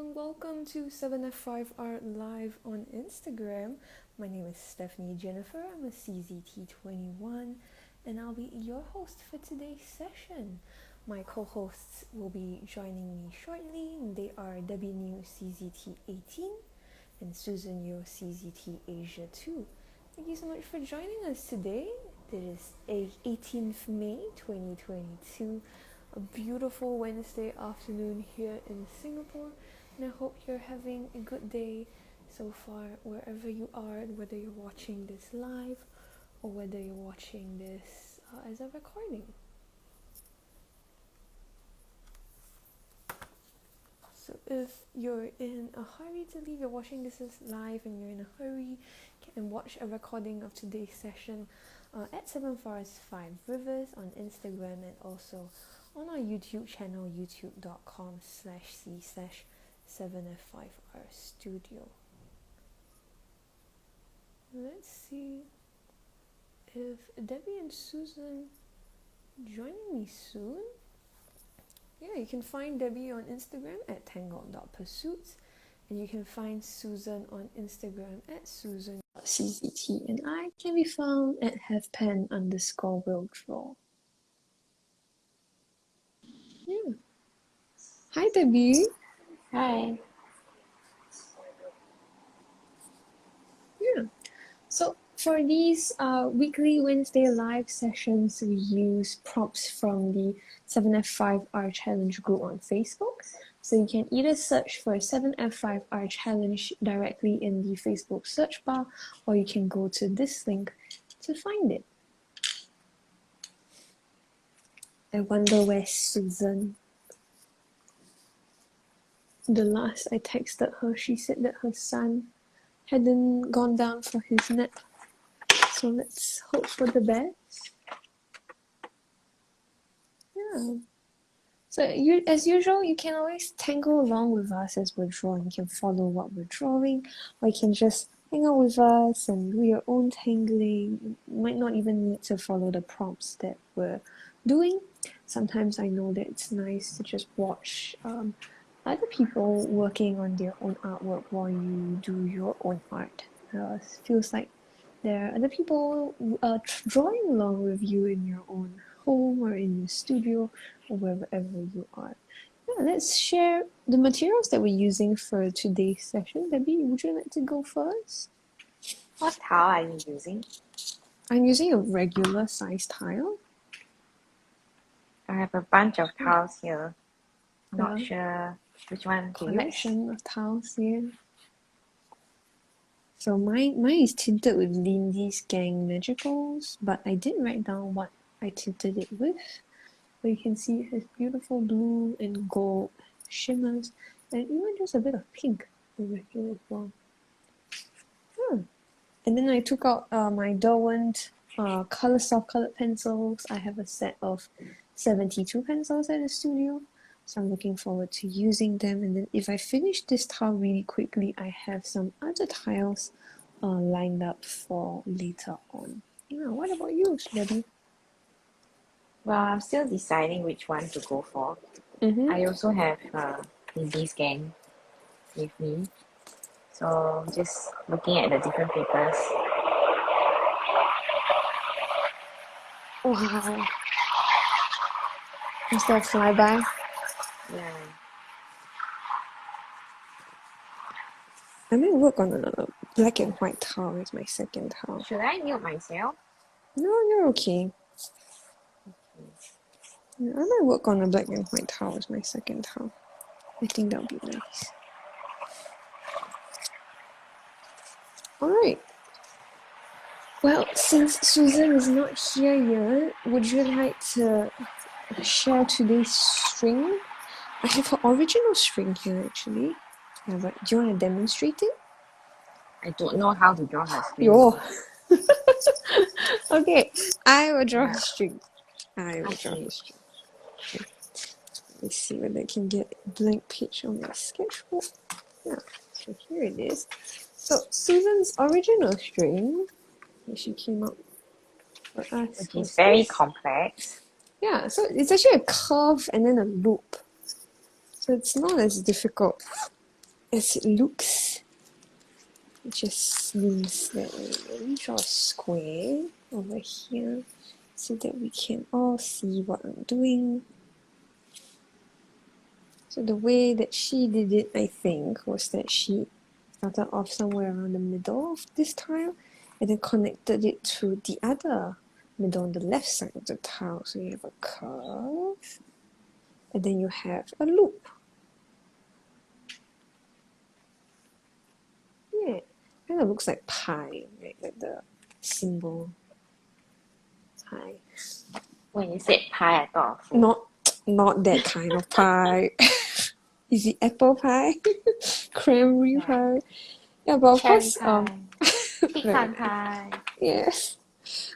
everyone, welcome to 7F5 Art Live on Instagram. My name is Stephanie Jennifer, I'm a CZT21 and I'll be your host for today's session. My co-hosts will be joining me shortly. They are Debbie New CZT18 and Susan Yeo CZT Asia 2. Thank you so much for joining us today. It is 18th May 2022. A beautiful Wednesday afternoon here in Singapore, and I hope you're having a good day so far wherever you are, and whether you're watching this live or whether you're watching this as a recording. So if you're in a hurry to leave, you're watching this as live and you're in a hurry, you can watch a recording of today's session at 7 Forest 5 Rivers on Instagram and also on our YouTube channel, youtube.com/c/7f5r studio. Let's see if Debbie and Susan joining me soon. Yeah, you can find Debbie on Instagram at tangle.pursuits, and you can find Susan on Instagram at susan.czt, and I can be found at halfpen_will draw. Yeah. Hi, Debbie. Hi. Yeah. So for these weekly Wednesday live sessions, we use prompts from the 7F5R Challenge group on Facebook. So you can either search for 7F5R Challenge directly in the Facebook search bar, or you can go to this link to find it. I wonder where's Susan. The last I texted her, she said that her son hadn't gone down for his nap. So let's hope for the best. Yeah. So as usual, you can always tangle along with us as we're drawing. You can follow what we're drawing, or you can just hang out with us and do your own tangling. You might not even need to follow the prompts that we're doing. Sometimes I know that it's nice to just watch other people working on their own artwork while you do your own art. It feels like there are other people drawing along with you in your own home or in your studio or wherever you are. Yeah, let's share the materials that we're using for today's session. Debbie, would you like to go first? What tile are you using? I'm using a regular size tile. I have a bunch of tiles here. Not Yeah. sure which one to use. Collection of tiles here. So mine is tinted with Lindy's Gang Magicals, but I didn't write down what I tinted it with. But you can see it has beautiful blue and gold shimmers, and even just a bit of pink over here as well. And then I took out my Derwent soft colored pencils. I have a set of 72 pencils at the studio, so I'm looking forward to using them. And then if I finish this tile really quickly, I have some other tiles lined up for later on. Yeah, what about you, Debbie? Well, I'm still deciding which one to go for. Mm-hmm. I also have Lindy's Gang with me. So just looking at the different papers. Wow. Is that a flyby? Yeah. I may work on another black and white tile as my second tile. Should I mute myself? No, you're okay. Yeah, I might work on a black and white tile as my second tile. I think that would be nice. Alright. Well, since Susan is not here yet, would you like to share today's string? I have her original string here actually. Yeah, but do you want to demonstrate it? I don't know how to draw her string. Yo. Okay, I will draw her string. I will draw her string. Okay. Let's see whether I can get a blank page on my sketchbook. Yeah, so here it is. So Susan's original string that she came up for us, Which is very complex. Yeah, so it's actually a curve and then a loop. So it's not as difficult as it looks. It just means that let me draw a square over here so that we can all see what I'm doing. So the way that she did it, I think, was that she started off somewhere around the middle of this tile and then connected it to the other middle on the left side of the tile. So you have a curve and then you have a loop. Yeah, kind of looks like pi, right? Like the symbol pi. When you said pie, I thought of food. Not that kind of pie. Is it apple pie? Cranberry Yeah. pie? Yeah, but of Cherry course, pie, pecan right, pie. yes.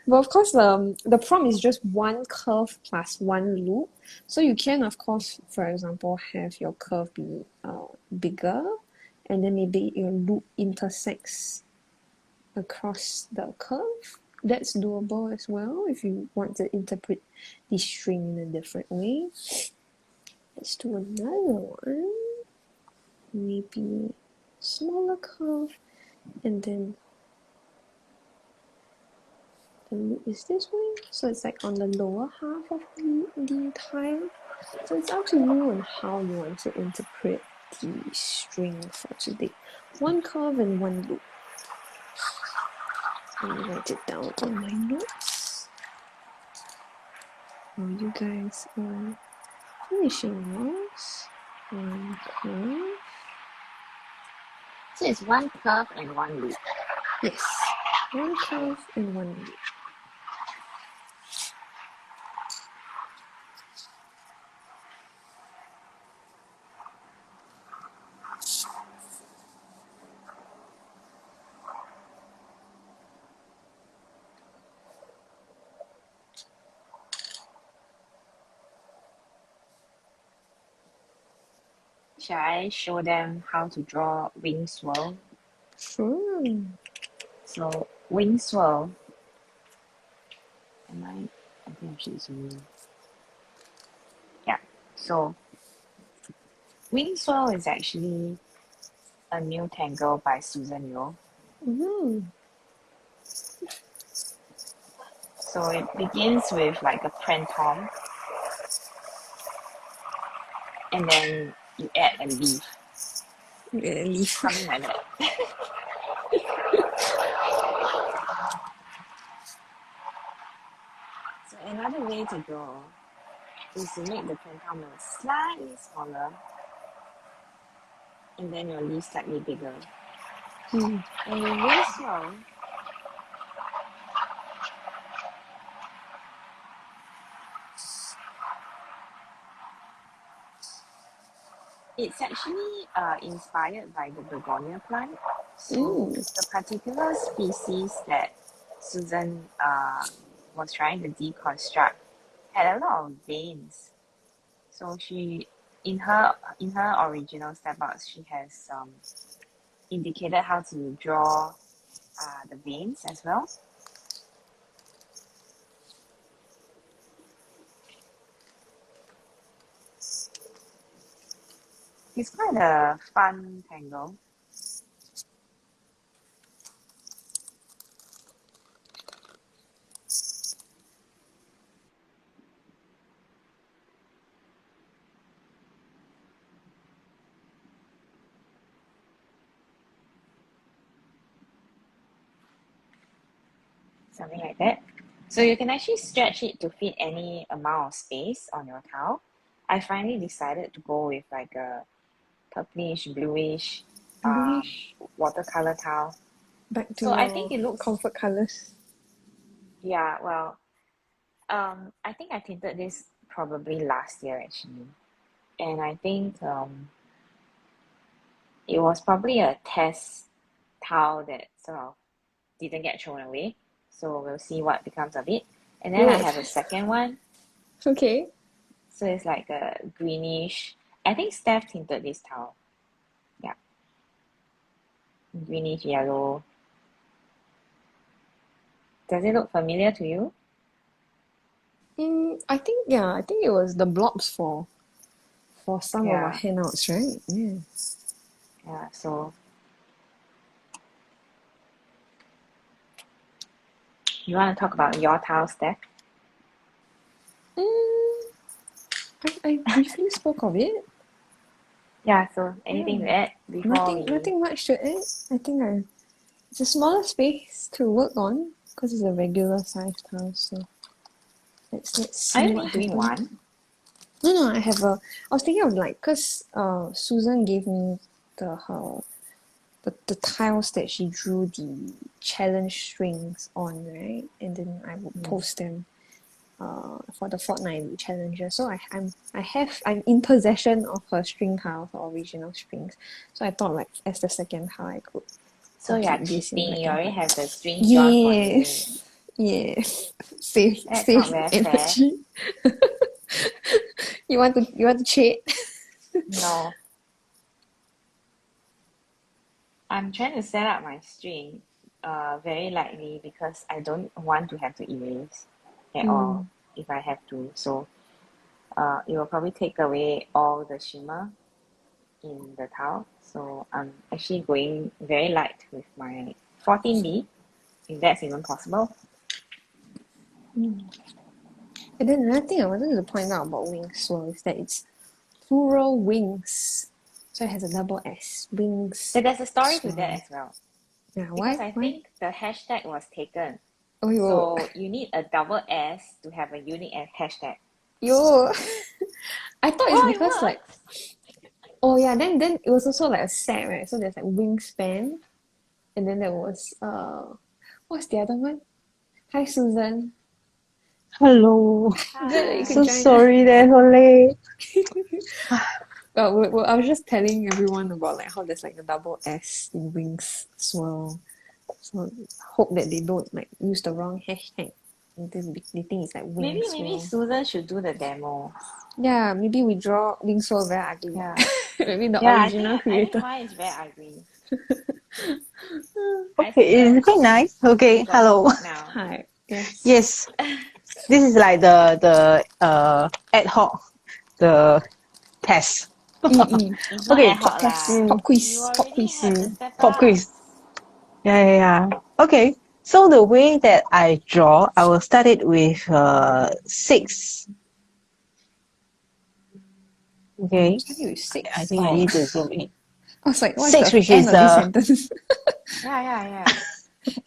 But of course, the prompt is just one curve plus one loop. So you can, of course, for example, have your curve be bigger, and then maybe your loop intersects across the curve. That's doable as well if you want to interpret the string in a different way. Let's do another one. Maybe smaller curve, and then the loop is this way. So it's like on the lower half of the tile. So it's up to you on how you want to interpret the string for today. One curve and one loop. Let me write it down on my notes. While you guys are finishing yours. One curve. So it's one curve and one loop. Yes. One curve and one loop. Shall I show them how to draw WingsSwirl? Sure. So WingsSwirl, I think I should zoom in. Yeah, so WingsSwirl is actually a new Tangle by Susan Yeo. Mm-hmm. So it begins with like a prantom, and then you add a leaf, Yeah, leaf. something like that. So another way to draw is to make the prantom slightly smaller, and then your leaf slightly bigger. Mm. And in WingsSwirl, it's actually inspired by the begonia plant. So the particular species that Susan was trying to deconstruct had a lot of veins. So she, in her original step outs, she has indicated how to draw the veins as well. It's quite a fun tangle. Something like that. So you can actually stretch it to fit any amount of space on your tile. I finally decided to go with like a purplish, bluish, Bluish. watercolor tile. Back to So I your think it looks, comfort colors. yeah, well, I think I tinted this probably last year actually. And I think it was probably a test tile that sort of didn't get thrown away. So we'll see what becomes of it. And then I Oh, have a second one. okay. So it's like a greenish. I think Steph tinted this towel. Yeah. Greenish yellow. Does it look familiar to you? I think it was the blobs for some of our Yeah. handouts, right? Yeah. Yeah, so you want to talk about your tile stack? Mm, I briefly spoke of it. Yeah, so anything to Yeah. add before we... Nothing much to add. I think it's a smaller space to work on because it's a regular size house. So let's Are see you what only doing happens. one? No, I have a. I was thinking of like, cause Susan gave me the tiles that she drew the challenge strings on, right? And then I would Mm. post them for the fortnightly challenges. So I'm in possession of her string tiles, the original strings. So I thought like as the second tile I could So you're complete this in cheating. black You and already white. have the string drawn for you. Yes. Yes. Save That's not save very fair. energy. You want to cheat? No. I'm trying to set up my string very lightly because I don't want to have to erase at all if I have to. So it will probably take away all the shimmer in the tile. So I'm actually going very light with my 14B, if that's even possible. And then another thing I wanted to point out about WingsSwirl is that it's plural wings. So it has a double S. Wings. So there's a story to swirl. that as well. Yeah, Because why? I think the hashtag was taken. Oh yo. So you need a double S to have a unique hashtag. Yo. I thought it's Oh, it because like, works! oh yeah, then it was also like a set, right? So there's like wingspan, and then there was what's the other one? Hi Susan. Hello. Good that you Hi. could So join us. sorry that so late. Well, I was just telling everyone about like how there's like a double S in wings swirl. So hope that they don't like use the wrong hashtag. They think it's like Maybe wings swirl. Susan should do the demo. Yeah, maybe we draw wings swirl very ugly. Yeah. Maybe the Yeah, original I think creator. mine is very ugly. I Okay, see it's quite the nice. Okay, got hello. hooked now. Hi. Yes. Yes, this is like the ad hoc the test. It's not Okay, ad hoc Podcast. lah. Pop You quiz. Pop already quiz. have the pop setup. quiz. Yeah. Okay, so the way that I draw, I will start it with 6. Okay, Starting with six. I think I need to zoom in. I was like, what's 6, the which end is of this sentence? Yeah.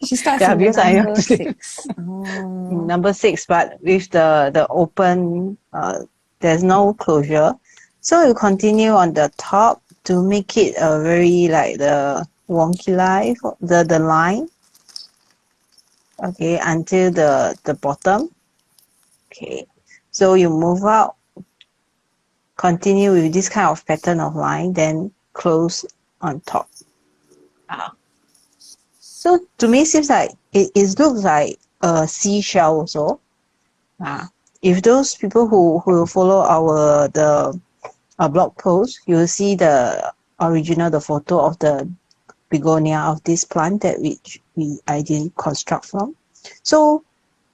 She starts yeah, with the because I have number to say 6. Oh. number 6, but with the open, there's no closure. So you continue on the top to make it a very like the wonky line, the line. Okay, until the bottom. Okay, so you move out, continue with this kind of pattern of line, then close on top. So to me, seems like it looks like a seashell also. If those people who follow our blog post, you will see the original, the photo of the begonia of this plant that I didn't construct from. So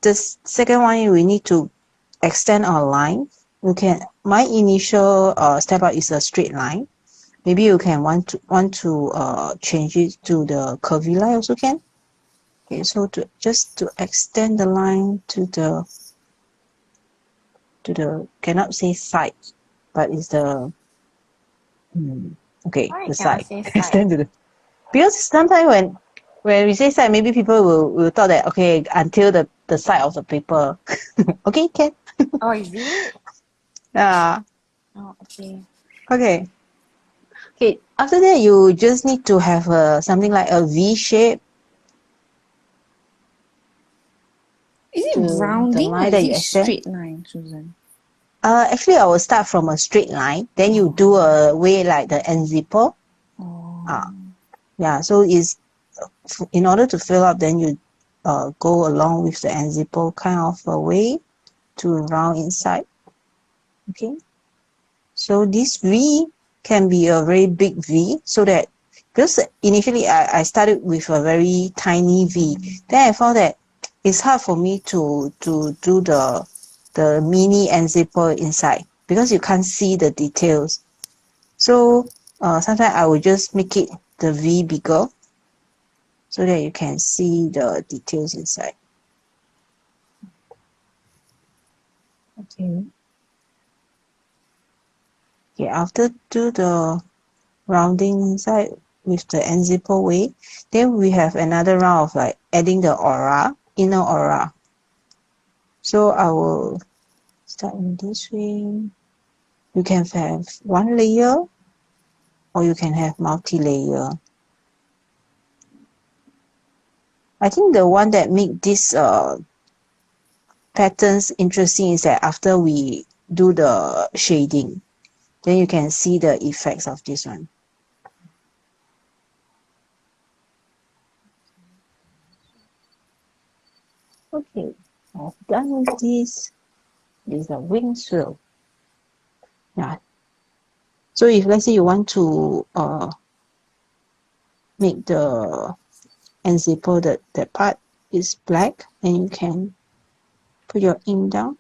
the second one, we need to extend our line. My initial step out is a straight line. Maybe you can want to change it to the curvy line also can. Okay, so just to extend the line to the cannot say side, but it's the Why you the cannot side. say side? Extend to the, because sometimes when we say side, maybe people will thought that okay until the side of the paper. Okay, can. Oh, is it? Yeah. Oh, okay. Okay. Okay. After that, you just need to have something like a V shape. Is it To the rounding or line is that you it extend. straight line, Susan? Actually, I will start from a straight line. Then you do a way like the end zipper. Yeah. So is in order to fill up, then you go along with the end zipper kind of a way to round inside. Okay. So this V can be a very big V, so that because initially I started with a very tiny V. Then I found that it's hard for me to do the mini end zipper inside because you can't see the details. So sometimes I will just make it the V bigger so that you can see the details inside. Okay. Okay, after do the rounding inside with the unzipper way, then we have another round of like adding the aura, inner aura. So I will start in this way. You can have one layer or you can have multi-layer. I think the one that make this patterns interesting is that after we do the shading, then you can see the effects of this one. Okay, I've done with this. This is a WingsSwirl. Yeah. So if let's say you want to make the unzipper that part is black, then you can put your ink down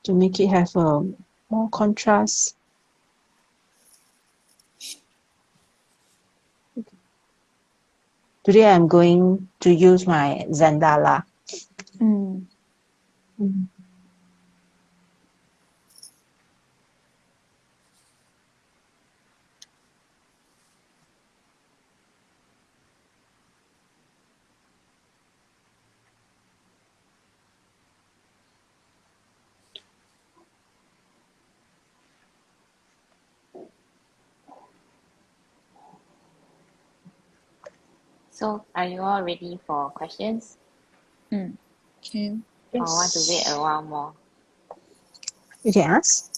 to make it have a more contrast. Today I'm going to use my Zandala. So, are you all ready for questions? Can. Or want to wait a while more? You can ask.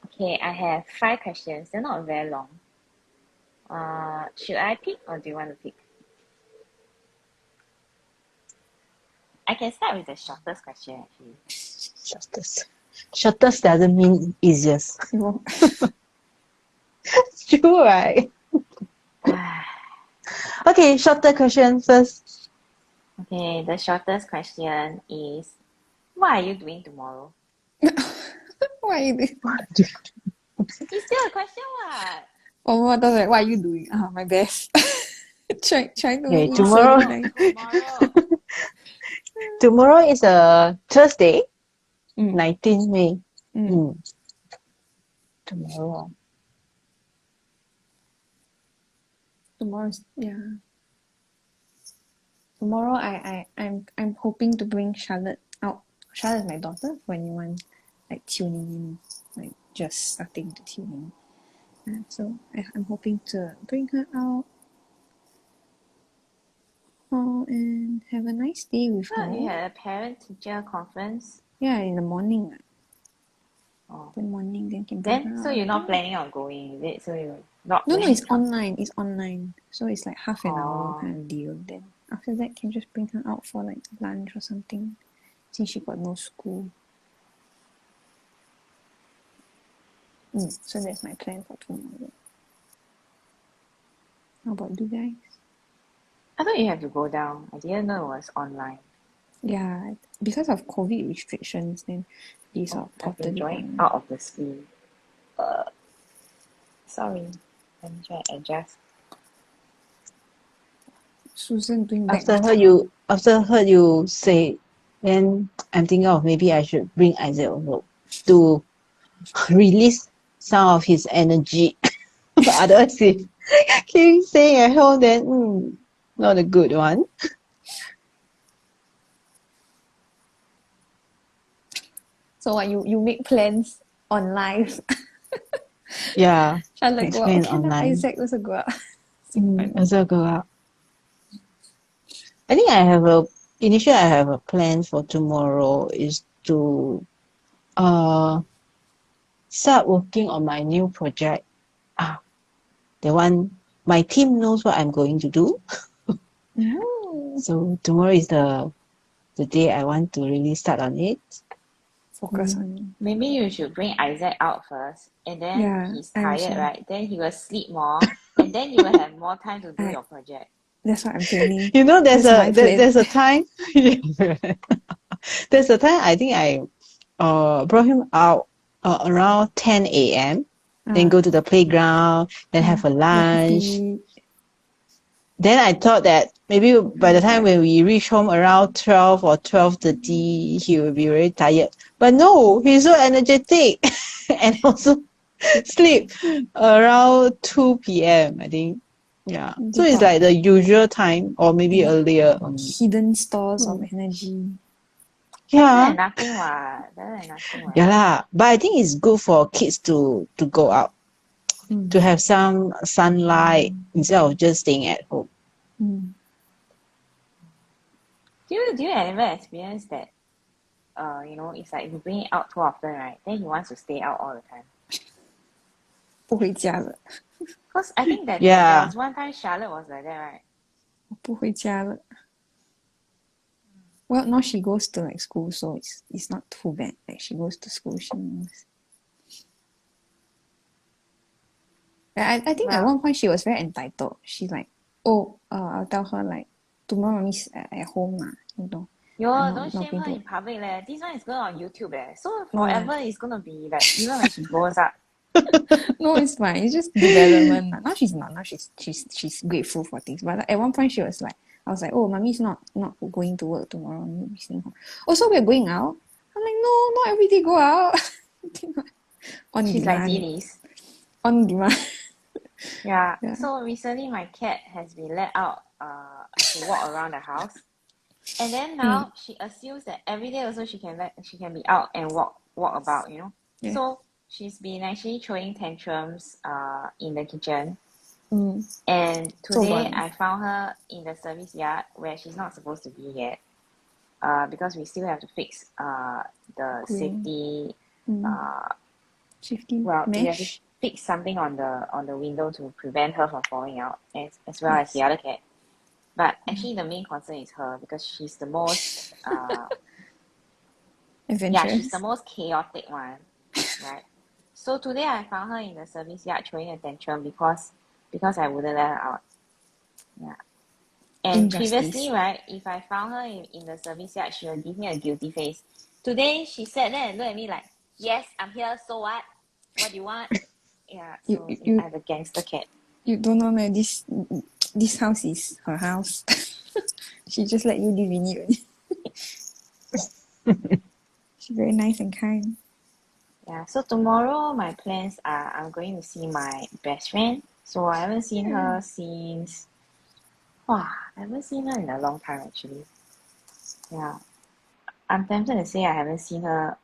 Okay, I have 5 questions. They're not very long. Should I pick or do you want to pick? I can start with the shortest question actually. Shortest. Shortest doesn't mean easiest. True, right? Okay, shorter question first. Okay, the shortest question is, what are you doing tomorrow? What are you doing? It's still a question, what? Oh, what are you doing? My best. trying to Okay, make it tomorrow. sound nice. Tomorrow. Tomorrow is a Thursday, 19th May. Tomorrow. Tomorrow's Tomorrow I'm hoping to bring Charlotte out. Charlotte is my daughter for anyone like tuning in, like just starting to tune in. So I'm hoping to bring her out and have a nice day with Oh, her. you had a parent-teacher conference? Yeah, in the morning. Oh. In the morning, then can bring her Then, so out. you're not planning on going, is it? So you're not No, planning it's online. It's online. So it's like half an hour Oh. kind of deal. Then after that, can just bring her out for like lunch or something, since she got no school. So that's my plan for tomorrow. How about you guys? I thought you have to go down. I didn't know it was online. Yeah, because of COVID restrictions, then these are I've been totally drawing online. out of the screen. Sorry. Let me try to adjust. Susan doing back. After heard you say, then I'm thinking of maybe I should bring Isaac also to release some of his energy. Otherwise, if keep staying at home, then not a good one. So what you make plans on live? Yeah, Charlotte go out. explain Okay, now online. Isaac also go out. Also go out. I think initially I have a plan for tomorrow is to start working on my new project. The one my team knows what I'm going to do. So tomorrow is the day I want to really start on it. Focus on. Maybe you should bring Isaac out first, and then he's tired, right? Then he will sleep more, and then you will have more time to do your project. That's what I'm planning. You know, there's That's my plan. a time. There's a time I think brought him out around 10 a.m. Then go to the playground, then have a lunch. Then I thought that maybe by the time when we reach home around 12 or 12:30, he will be very tired. But no, he's so energetic and also sleep around 2 p.m. I think. Yeah. So it's like the usual time or maybe earlier. Hidden stores of energy. Yeah. Nothing what. Nothing what. Yeah lah. But I think it's good for kids to go out. To have some sunlight instead of just staying at home. Do you ever experience that? It's like if you bring it out too often, right? Then he wants to stay out all the time. 不回家了。 Because I think that Yeah. there was one time Charlotte was like that, right? 不回家了。Well, now she goes to like school, so it's not too bad. Like she goes to school, she knows. I think at one point she was very entitled. She's like, I'll tell her like tomorrow mommy's at home Yo, don't shame her in public leh. This one is going on YouTube so forever it's gonna be like even when she grows up. No, it's fine. It's just development. Now she's not. Now she's grateful for things. But at one point she was like, I was like, oh, mommy's not going to work tomorrow. We'll be staying home. Oh, so we're going out? I'm like, no, not every day go out. On She's demand. like Gillies. On demand. Yeah. So recently my cat has been let out to walk around the house. And then now she assumes that every day also she can be out and walk about, Yeah. So she's been actually throwing tantrums in the kitchen. And So today I found her in the service yard where she's not supposed to be yet. Because we still have to fix the safety safety we have to mesh. fix something on the window to prevent her from falling out as well as the other cat. But actually the main concern is her because she's the most Adventurous. she's the most chaotic one, right? So today I found her in the service yard throwing a tantrum because I wouldn't let her out. Yeah. And previously, right, if I found her in the service yard, she would give me a guilty face. Today she sat there and looked at me like, yes, I'm here, so what? What do you want? Yeah, so I have a gangster cat. You don't know that this house is her house. She just let you live in it. She's very nice and kind. Yeah, so tomorrow my plans are I'm going to see my best friend. So I haven't seen her since I haven't seen her in a long time actually. Yeah. I'm tempted to say I haven't seen her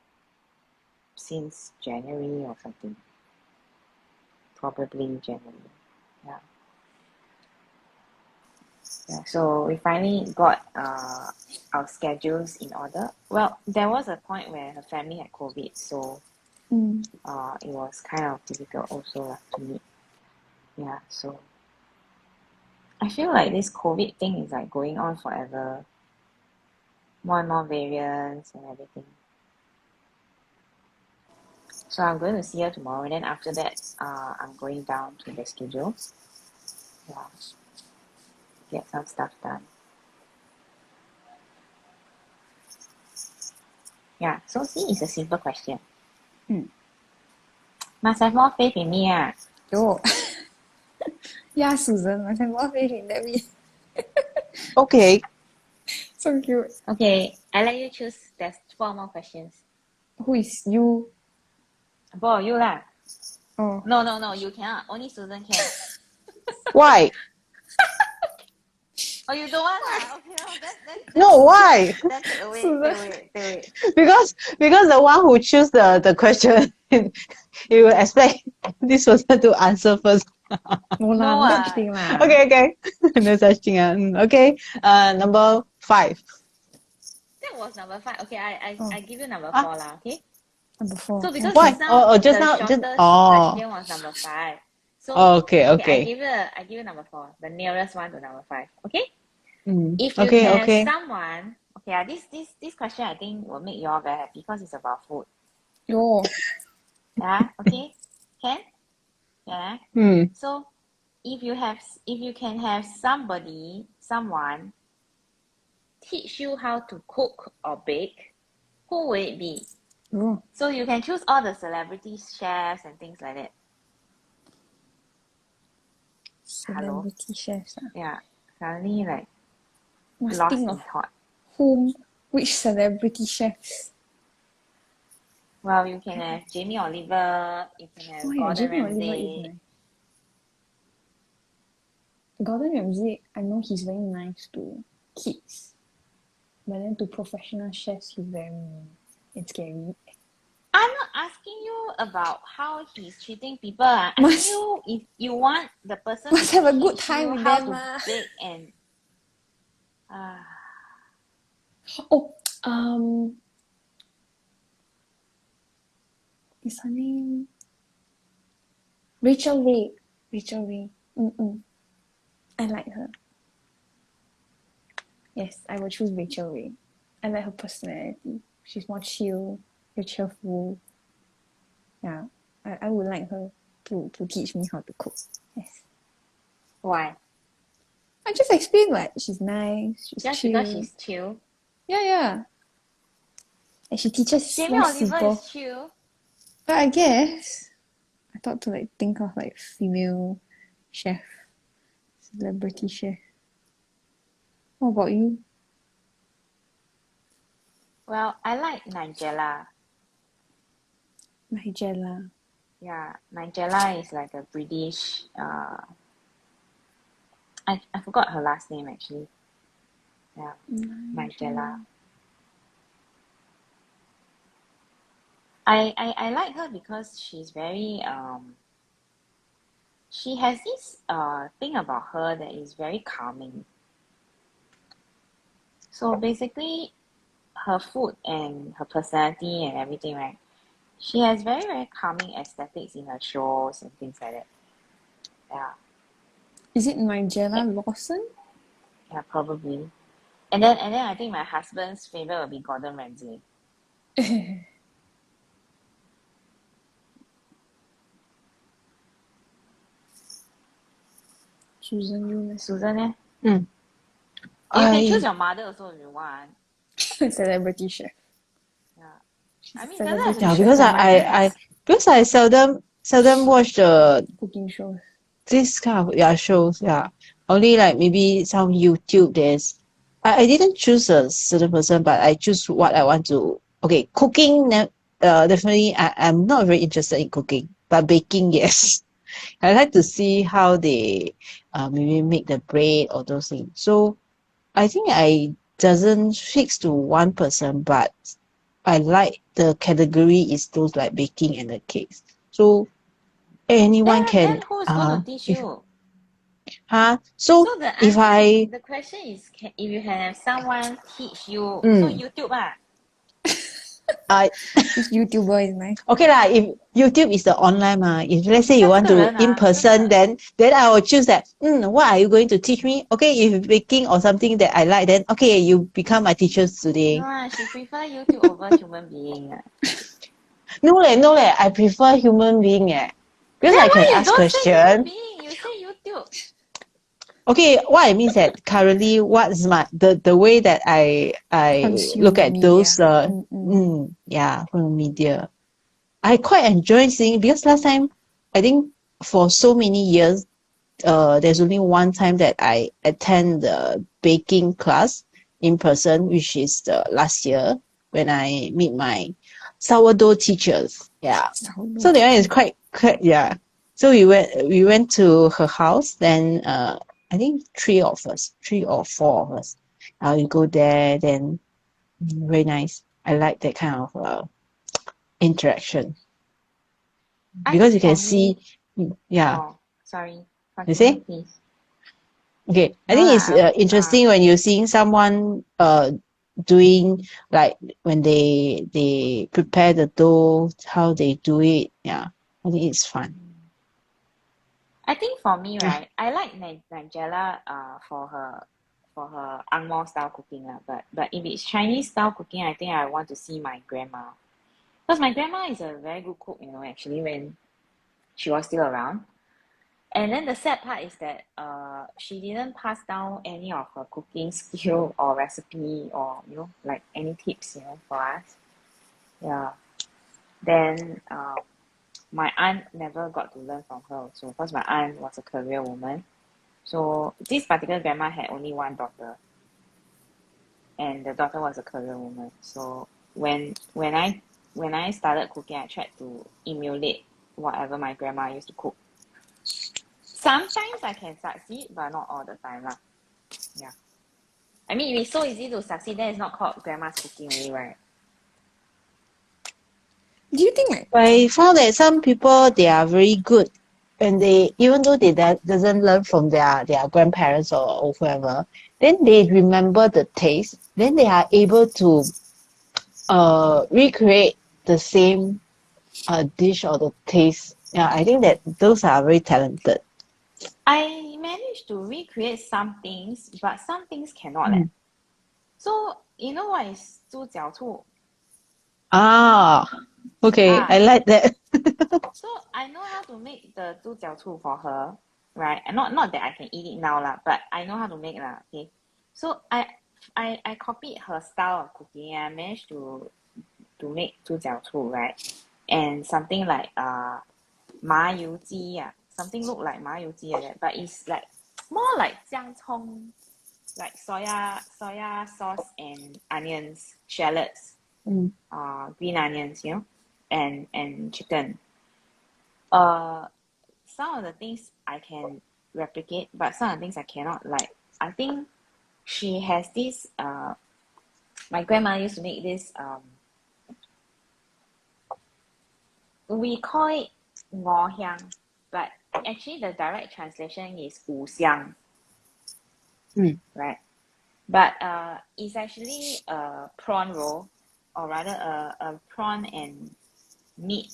since January or something. Probably January. Yeah. Yeah, so we finally got our schedules in order. Well, there was a point where her family had COVID, so it was kind of difficult also to meet. Yeah, so I feel like this COVID thing is like going on forever. More and more variants and everything. So I'm going to see her tomorrow, and then after that, I'm going down to the studio. Yeah. Get some stuff done. Yeah, so see, it's a simple question. Must have more faith in me. Yo. Yeah, Susan, must have more faith in me. Okay. So cute. Okay, I let you choose. There's 4 more questions. Who is you? Boy, you lah. Oh. No, you cannot. Only Susan can. Why? Oh, you don't want lah? Okay, no, that's No, why? Then take away. Because the one who choose the question, you will expect this person to answer first. No lah, no such thing lah. Okay. No such thing. Okay. Number 5. That was number 5. Okay, I give you number 4 lah. Okay. Number 4. So because Why? just now the shortest question was number 5. So okay. I give you number 4, the nearest one to number 5. Okay. If you have someone, this question I think will make you all very happy because it's about food. Yo. Yeah. Okay. Can? Yeah. So if you can have someone teach you how to cook or bake, who will it be? Oh, So you can choose all the celebrity chefs and things like that. Hello? celebrity chefs. Yeah. Suddenly like Must lost think in of thought. which celebrity chefs. Well, you can have Jamie Oliver, you can Oh have yeah, Gordon Jamie Oliver is Ramsay. nice. Gordon Ramsay, I know he's very nice to kids, but then to professional chefs, he's very mean and scary. I'm not asking you about how he's treating people. I'm asking Must you if you want the person must to have a good teach time you with how them, to ah. bake and uh, Oh, is her name Rachel Ray? Rachel Ray. I like her. Yes, I will choose Rachel Ray. I like her personality. She's more chill, very cheerful. Yeah, I would like her to teach me how to cook. Yes. why? I just explained what she's nice, she's Just because chill. she's chill. Yeah. And she teaches Jamie more Oliver is simple. chill. But I guess I thought to like think of like female chef, celebrity chef. What about you? Well, I like Nigella. Nigella. Yeah, Nigella is like a British. I forgot her last name actually. Yeah, Nigella. I like her because she's very she has this thing about her that is very calming. So basically her food and her personality and everything, right? She has very, very calming aesthetics in her shows and things like that. Yeah. Is it Nigella Eh, Lawson? yeah, probably. And then I think my husband's favorite will be Gordon Ramsay. Susan Yeo. Susan, eh? Mm. You can choose I your mother also if you want. Celebrity chef. Yeah. She's I a mean, it doesn't have to celebrity yeah, be chef because for my I eyes. because I seldom watch the Cooking shows. this kind of shows. Yeah, only like maybe some YouTube. I didn't choose a certain person, but I choose what I want to. Okay, cooking. Definitely, I'm not very interested in cooking, but baking, yes. I like to see how they maybe make the bread or those things. So I think I doesn't fix to one person, but I like the category is those like baking and the cakes. So anyone Then can who's gonna teach if you? so So the if answer, I the question is, if you can have someone teach you, so mm, YouTube ah. I Which YouTuber is nice? okay lah, if YouTube is the online if let's say you want to 看这个人 in 啊，person 真的 then I will choose that what are you going to teach me? Okay, if baking or something that I like, then okay, you become my teacher no today. ah, she prefer YouTube over human being ah. No leh, I prefer human being because Then I can why you ask don't say human question. being? You say YouTube. Okay, what I mean is that currently what's the way that I look Consume at media. those from media. I quite enjoy seeing because last time I think for so many years there's only one time that I attend the baking class in person, which is the last year when I meet my sourdough teachers. Yeah. Sourdough So that one is teacher. quite yeah. So we went to her house, then I think three or four of us. We go there, then very nice. I like that kind of interaction I because think you can for see, me, yeah. oh, sorry, You continue see? please. Okay, I No think lah, it's interesting when you're seeing someone doing like when they prepare the dough, how they do it. Yeah, I think it's fun. I think for me, Yeah. right, I like Nigella for her Ang Moh style cooking lah. But if it's Chinese style cooking, I think I want to see my grandma. Because my grandma is a very good cook, actually when she was still around. And then the sad part is that she didn't pass down any of her cooking skill or recipe or like any tips, for us. Yeah. Then my aunt never got to learn from her also because my aunt was a career woman. So this particular grandma had only one daughter, and the daughter was a career woman. So when I started cooking, I tried to emulate whatever my grandma used to cook. Sometimes I can succeed, but not all the time lah. Yeah. I mean, if it's so easy to succeed, then it's not called grandma's cooking already, right? Do you think like I found that some people, they are very good, and they, even though they doesn't learn from their grandparents or whoever, then they remember the taste, then they are able to recreate the same dish or the taste. Yeah, I think that those are very talented. I managed to recreate some things, but some things cannot leh. So you know what is 猪脚醋? Ah, okay, I like that. So I know how to make the 猪脚醋 for her, right? And not that I can eat it now lah, but I know how to make lah. Okay, so I copied her style of cooking and I managed to make 猪脚醋, right? And something like 麻油鸡 something look like 麻油鸡 like that, but it's like more like 姜葱, like soya sauce and onions, shallots, green onions, you know, and chicken. Some of the things I can replicate, but some of the things I cannot. Like I think she has this. My grandma used to make this. We call it ngor hiang, but actually the direct translation is 五香, right? But it's actually a prawn roll, or rather a prawn and meat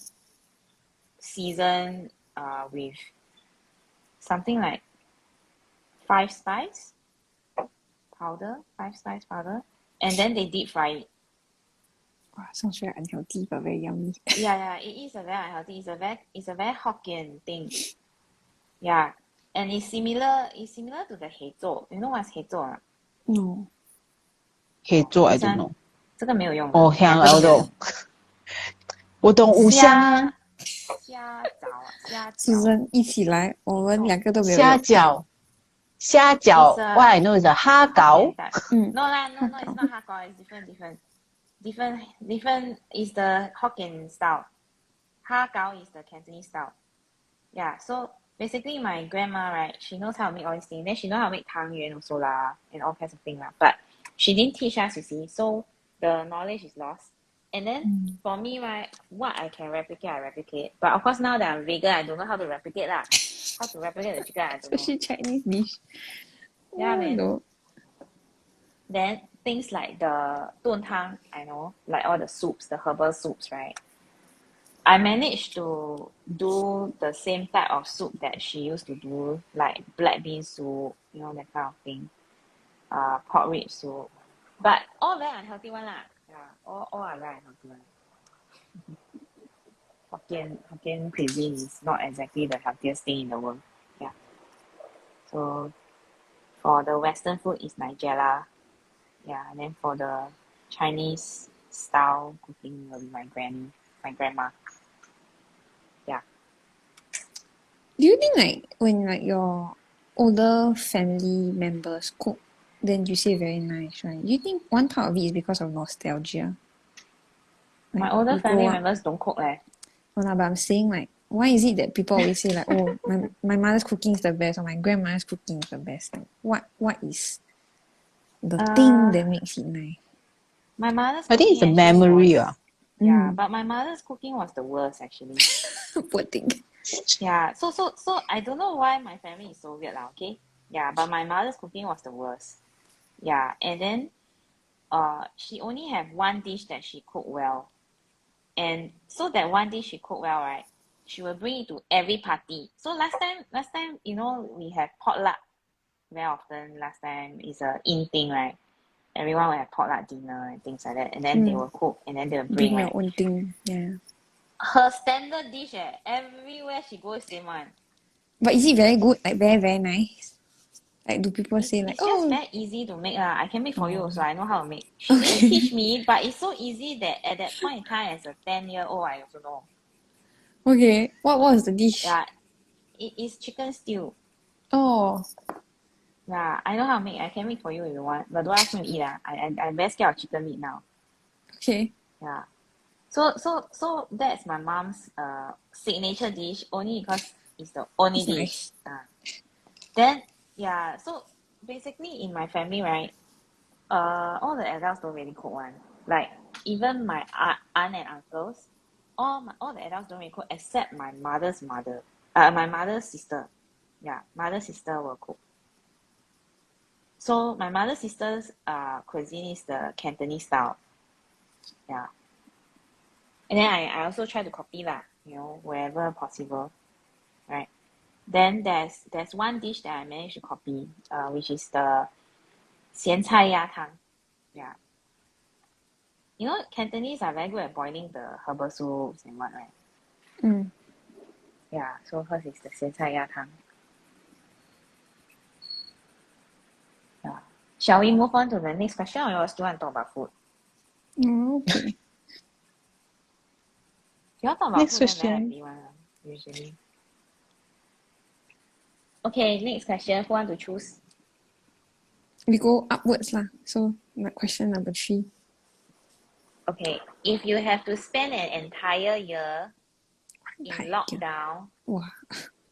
seasoned with something like 5-spice powder, and then they deep fry it. wow, sounds very unhealthy but very yummy. Yeah, it is a very unhealthy. It's a very Hokkien thing. Yeah, and it's similar to the 黑粥. You know what's 黑粥 啊? No. 可以做 I don't know. 这个没有用的，哦，香两个都没有用。我懂五香啊，虾饺 Susan 一起来，我们两个都没有虾用。饺 It's a what I know is a 虾饺 Hokkien type. No, it's not hakao. It's different. Is the Hokkien style. Hakao is the Cantonese style. Yeah. So basically, my grandma, right? She knows how to make all these things. Then she knows how to make 汤圆 also lah, and all kinds of things lah. But she didn't teach us, you see. So the knowledge is lost. And then for me, right, what I can replicate, I replicate. But of course, now that I'm vegan, I don't know how to replicate lah. How to replicate the chicken, I don't know. Especially Chinese dish. Yeah, man. No. Then things like the 炖汤, I know, like all the soups, the herbal soups, right? I managed to do the same type of soup that she used to do, like black bean soup, you know, that kind of thing. Pork rib soup. But all very unhealthy one lah. Yeah, all are very unhealthy one. Hokkien cuisine is not exactly the healthiest thing in the world. Yeah. So for the Western food is Nigella. Yeah, and then for the Chinese style cooking will be my grandma. Yeah. Do you think like when like your older family members cook, then you say very nice, right? Do you think one part of it is because of nostalgia? Like, My older you family grow up- members don't cook leh. No, lah, but I'm saying like, why is it that people always say like, oh, my mother's cooking is the best or my grandmother's cooking is the best? Like, what is the thing that makes it nice? My mother's I think it's a cooking actually memory was, yeah, but my mother's cooking was the worst actually. Poor thing. Yeah, so I don't know why my family is so weird lah, okay? Yeah, but my mother's cooking was the worst. Yeah, and then she only have one dish that she cooked well. And so that one dish she cooked well, right? She will bring it to every party. So last time, you know, we have potluck very often. Last time is a in thing, right? Everyone will have potluck dinner and things like that. And then they will cook and then they will bring, Bring right? your own thing. Yeah. Her standard dish, everywhere she goes, same one. But is it very good? Like very, very nice? Like, do people say like, It's just oh, very easy to make. I can make for you Oh. also. I know how to make. She didn't Okay. teach me, but it's so easy that at that point in time, as a 10-year-old, I also know. Okay, what was the dish? Yeah, it is chicken stew. Oh, Yeah, I know how to make. I can make for you if you want, but don't ask me to eat. I'm very scared of chicken meat now. okay. Yeah. So that's my mom's signature dish only because it's the only It's dish. nice. Then yeah, so basically in my family, right, all the adults don't really cook one. Like even my aunt and uncles, all the adults don't really cook except my mother's mother. My mother's sister. Yeah, mother's sister will cook. So my mother's sister's cuisine is the Cantonese style. Yeah. And then I also try to copy lah, wherever possible. Right. Then there's one dish that I managed to copy, which is the 咸菜鸭汤. Yeah. Cantonese are very good at boiling the herbal soups and what, right? Mm. Yeah, so hers is the 咸菜鸭汤. Yeah. Shall we move on to the next question, or you still want to talk about food? Oh, okay. You all talk about Next food, then very question. happy one, usually. Okay, next question. Who want to choose? We go upwards lah. So, question number 3. Okay, if you have to spend an entire year in Entire year. lockdown Wow.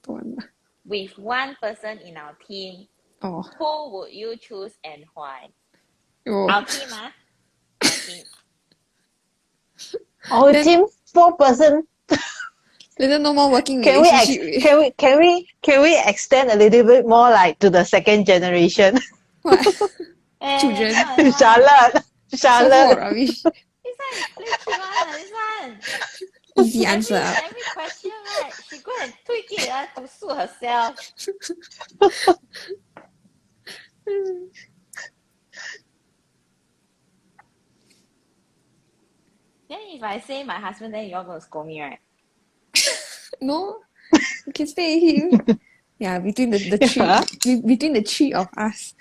Don't want lah. with one person in our team, Oh. who would you choose and why? Oh. Our team, Our team. Our team 4-person. Later no more working Can we relationship. can we extend a little bit more like to the second generation? What? Children. Charlotte. So what, rubbish? This one is play cheat one, this one. Easy answer. Every question, right? She go and tweak it to suit herself. Then if I say my husband, then you all gonna scold me, right? No, you can stay here. Yeah, between the between the 3 of us,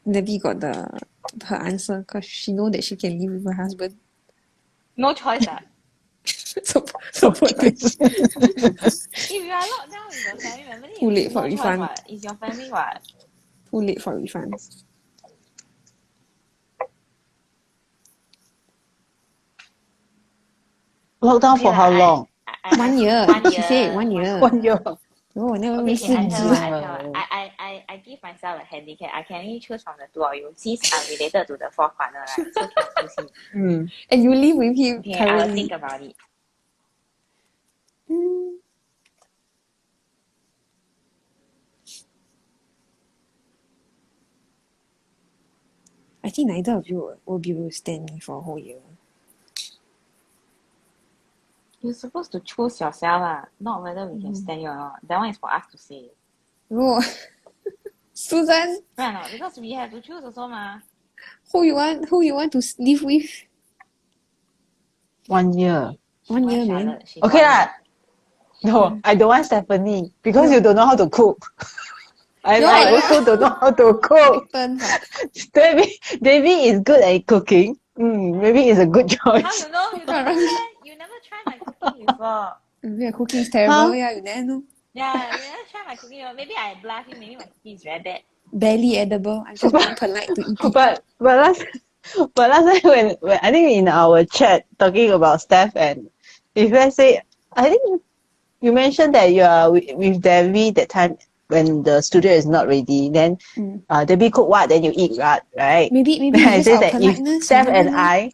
Debbie got her answer because she know that she can live with her husband. No choice. So what? If you are locked down with your family member, then Too late for no choice refund. what? It's your family what? Too late for refunds. Lockdown for how long? 1 year. 1 year. She said 1 year. 1 year. No, I never Okay, miss I tell you what, year. I give myself a handicap. I can only choose from the two of you. Since I'm related to the fourth partner, right? So can choose him. And you live with him Okay, I currently. will think about it. I think neither of you will be able to stand me for a whole year. You're supposed to choose yourself, not whether we can stand you or not. That one is for us to say. No. Susan, Right or not? Because we have to choose also, ma. who you want to live with? 1 year. 1 year, man. Charlotte, she Okay want lah. No, I don't want Stephanie because you don't know how to cook. I also don't know how to cook. Turns out. Debbie is good at cooking. Maybe it's a good choice. How you know? You don't know yet? You never tried my cooking before. Maybe your cooking is terrible. Huh? Yeah, you never know. Yeah, you never tried my cooking. Maybe I bluff you. Maybe my cooking is very bad. Barely edible. I'm just being polite to eat it. But last time when I think in our chat talking about Steph, and if let's say I think you mentioned that you are with Debbie that time when the studio is not ready, then Debbie cook what, then you eat right? Maybe Then I it's say our that if politeness. Steph you and never know. I,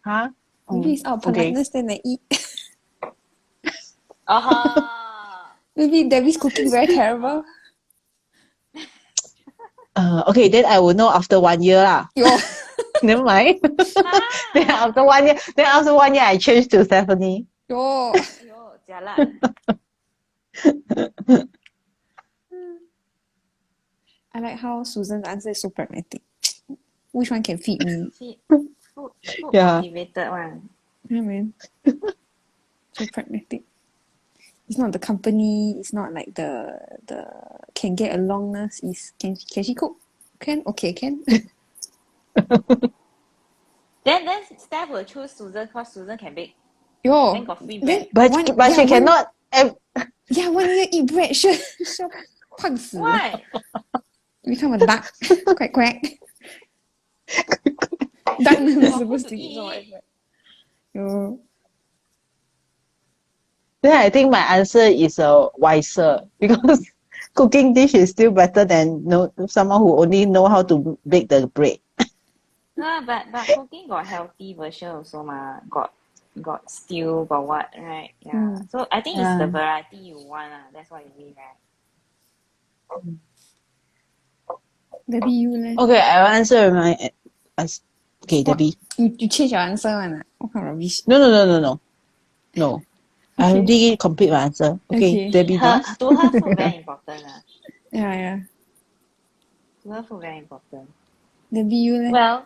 huh? Maybe it's our politeness, then I eat. Maybe Debbie's cooking very terrible. Okay, then I will know after 1 year lah. Yo. Never mind. Then after 1 year, I change to Stephanie. Yo. Yo, jialat. I like how Susan's answer is so pragmatic. Which one can feed me? See, food Yeah. motivated one. Yeah, man. So pragmatic. It's not the company. It's not like the can get alongness. Is can she cook? Can okay can. Then Steph will choose Susan because Susan can bake. Yo, Then got free then bread. But she cannot. 1 year eat bread sure 胖死 Why? become a duck quack quack. Duck never Got food supposed to to eat so much eat. bread. Yo, Then I think my answer is wiser because cooking dish is still better than someone who only know how to bake the bread. No, but cooking got healthy version also ma. Got stew, got what, right? Yeah. So I think it's the variety you want. That's what you mean, right? Debbie you leh? Okay, I'll answer my. Okay, What? Debbie. You change your answer one What kind of rubbish? No. I Okay. already complete my answer. Okay, Okay. Debbie Her does. to her food very important. Yeah. To her food very important. Debbie you leh? Well,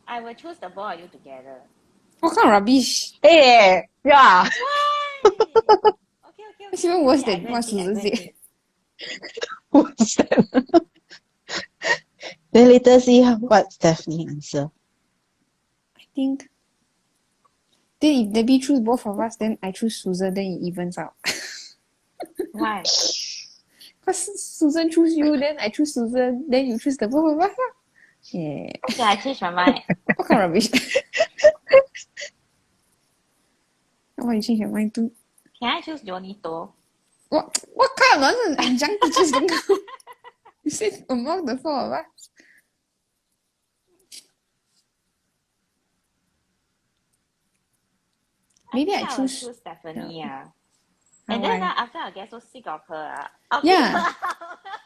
I will choose the both of you together. What kind of rubbish? Hey, yeah. Why? Okay. It's even worse I than go what and think. Susan said. What's that? Then later see what Stephanie answer. I think. Then if Debbie choose both of us, then I choose Susan, then it evens out. Why? Because Susan choose you, then I choose Susan, then you choose the both of us. Yeah. Okay, I changed my mind. What kind of rubbish? Why you change your mind too? Can I choose Jonito? What kind of nonsense? And junk teachers don't count. You said among the four of us. Maybe I think will choose. choose Stephanie. Yeah. And Why? then after I get so sick of her, I'll keep Yeah. her.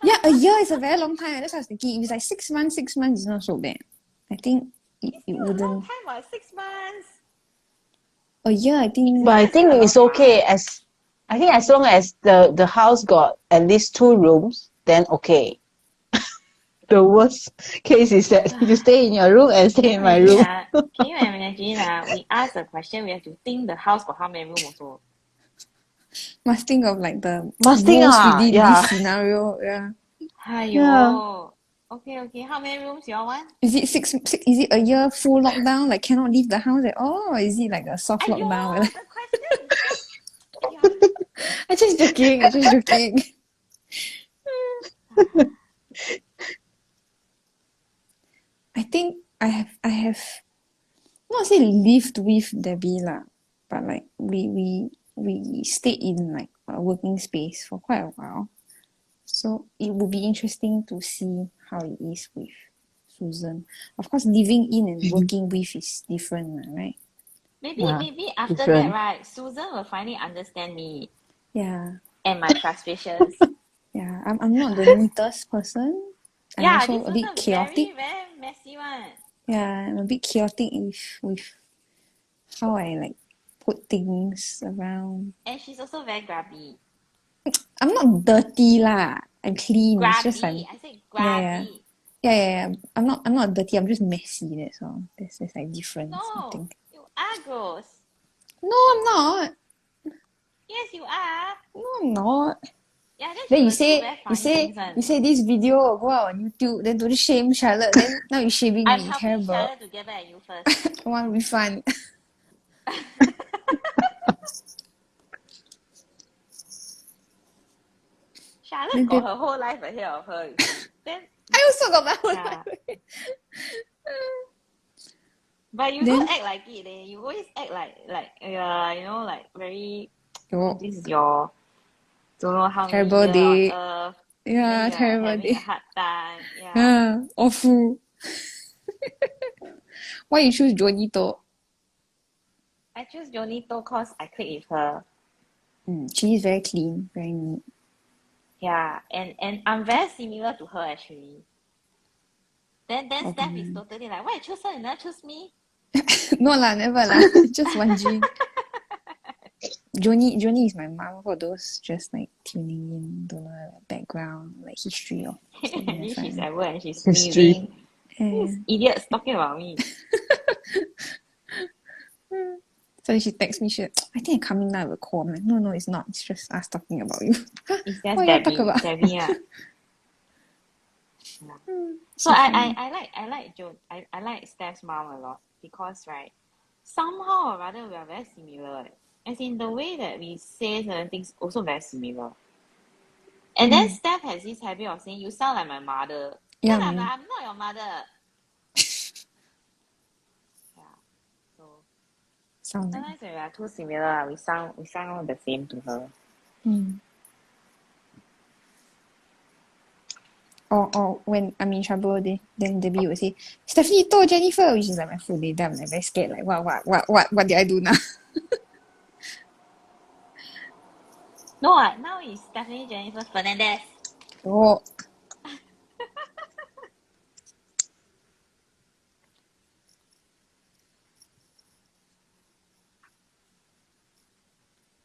Yeah, a year is a very long time. That's what I was thinking. If it's like 6 months, 6 months is not so bad. I think it It's still a long wouldn't. time, what? 6 months. A year, I think. But I It's still think a it's long okay time. as long as the house got at least 2 rooms, then okay. The worst case is that you stay in your room and stay in my Really, room. can you imagine? We ask a question, we have to think the house got how many rooms also. Must think of like the Must think rules within yeah. this scenario. Yeah. Yeah. Okay. How many rooms you all want? Is it is it a year full lockdown? Like cannot leave the house at all? Or is it like a soft Aiyo, lockdown? the question is so... Yeah. I'm just joking. I think I have not say lived with Debbie lah, but like we stayed in like a working space for quite a while. So it would be interesting to see how it is with Susan. Of course, living in and working with is different, right? Maybe after different. that, right, Susan will finally understand me Yeah. and my frustrations. Yeah. I'm not the neatest person. I'm Yeah, also this a bit person chaotic. very messy one. Yeah, I'm a bit chaotic with how I like put things around. And she's also very grubby. I'm not dirty lah. I'm clean. It's just Grubby. I'm I said yeah. grubby. Yeah. I'm not dirty. I'm just messy. That's all. That's like difference. I No, think. you are gross. No, I'm not. Yes, you are. No, I'm not. Yeah, then Then she you will do say very funny things one. you say this video will go out on YouTube. Then don't shame Charlotte. Then now you shaming I'm me. helping Terrible. Charlotte to get back at you first. I want refund. Charlotte got her whole life ahead of her, you see. Then I also got my own. yeah. But you Then- don't act like it, eh? You always act like you know, like very Oh, this is your don't know how Terrible many day. year on earth. yeah, Then you are terrible having day. a hard time. Yeah. Yeah, awful. Why you choose Jonito? I choose Jonito cause I click with her. She is very clean, very neat. Yeah, and I'm very similar to her actually. Then Steph is totally like, why you choose her and not choose me? No lah, never lah. Just wondering. Joni is my mom for those just like tuning in, don't know like background, like history of And she's fun. at work and she's History. sneezing. Yeah. These idiots talking about me. So she texts me, I think I'm coming now with a call, man. No, it's not. It's just us talking about you. It's What just you talk about? Debbie. Yeah. So So funny. I like I like Steph's mom a lot because right, somehow or rather we are very similar. As in the way that we say certain things also very similar. And then Steph has this habit of saying, "You sound like my mother." Yeah, Then I'm man. like, "I'm not your mother." Yeah. So Sound like. sometimes when we are too similar, we sound the same to her. Or when I'm in trouble, then Debbie will say, Stephanie told Jennifer, which is like my full name. Then I'm like very scared. Like, what did I do now? No, now it's Stephanie Jennifer Fernandez. Oh,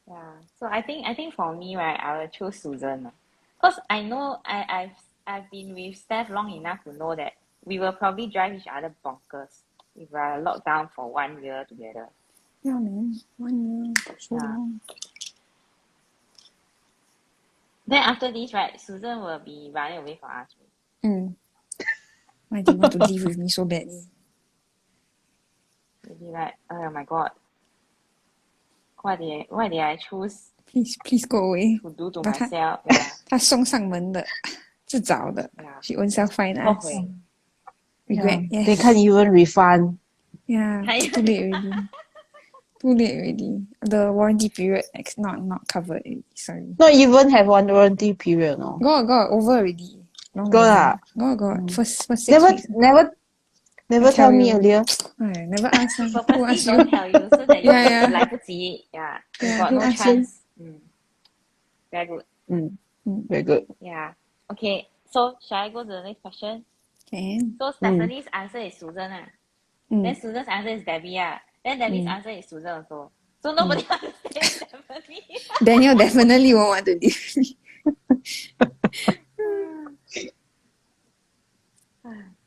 Yeah. So I think for me, right, I will choose Susan. Because I know I've been with Steph long enough to know that we will probably drive each other bonkers if we are locked down for 1 year together. yeah, man. 1 year, so Yeah. long. Then after this, right, Susan will be running away from us. Why do you want to live with me so badly? She'll be like, oh my god, why did I choose Please go away. to do to But myself? Yeah. 她送上门的，自找的。Yeah. She own self find 后 us. 悔。 Regret. Yeah. Yes. They can't even refund. Yeah. Too late already. Too late already. The warranty period is not covered already. Sorry. Not even have one warranty period, no. Got over already. Long Got already. Got. For 6 Never weeks. never I tell tell me you. earlier. Never ask them. Who Purposely asked you? don't tell you so that you Yeah. 来不及. Yeah. You Yeah, got who no asked you? chance. Very good. Very good. Yeah. Okay. So shall I go to the next question? Can. So Stephanie's answer is Susan. Then Susan's answer is Debbie. Then Debbie's answer is Susan also. So nobody understands Stephanie. Daniel definitely won't want to leave.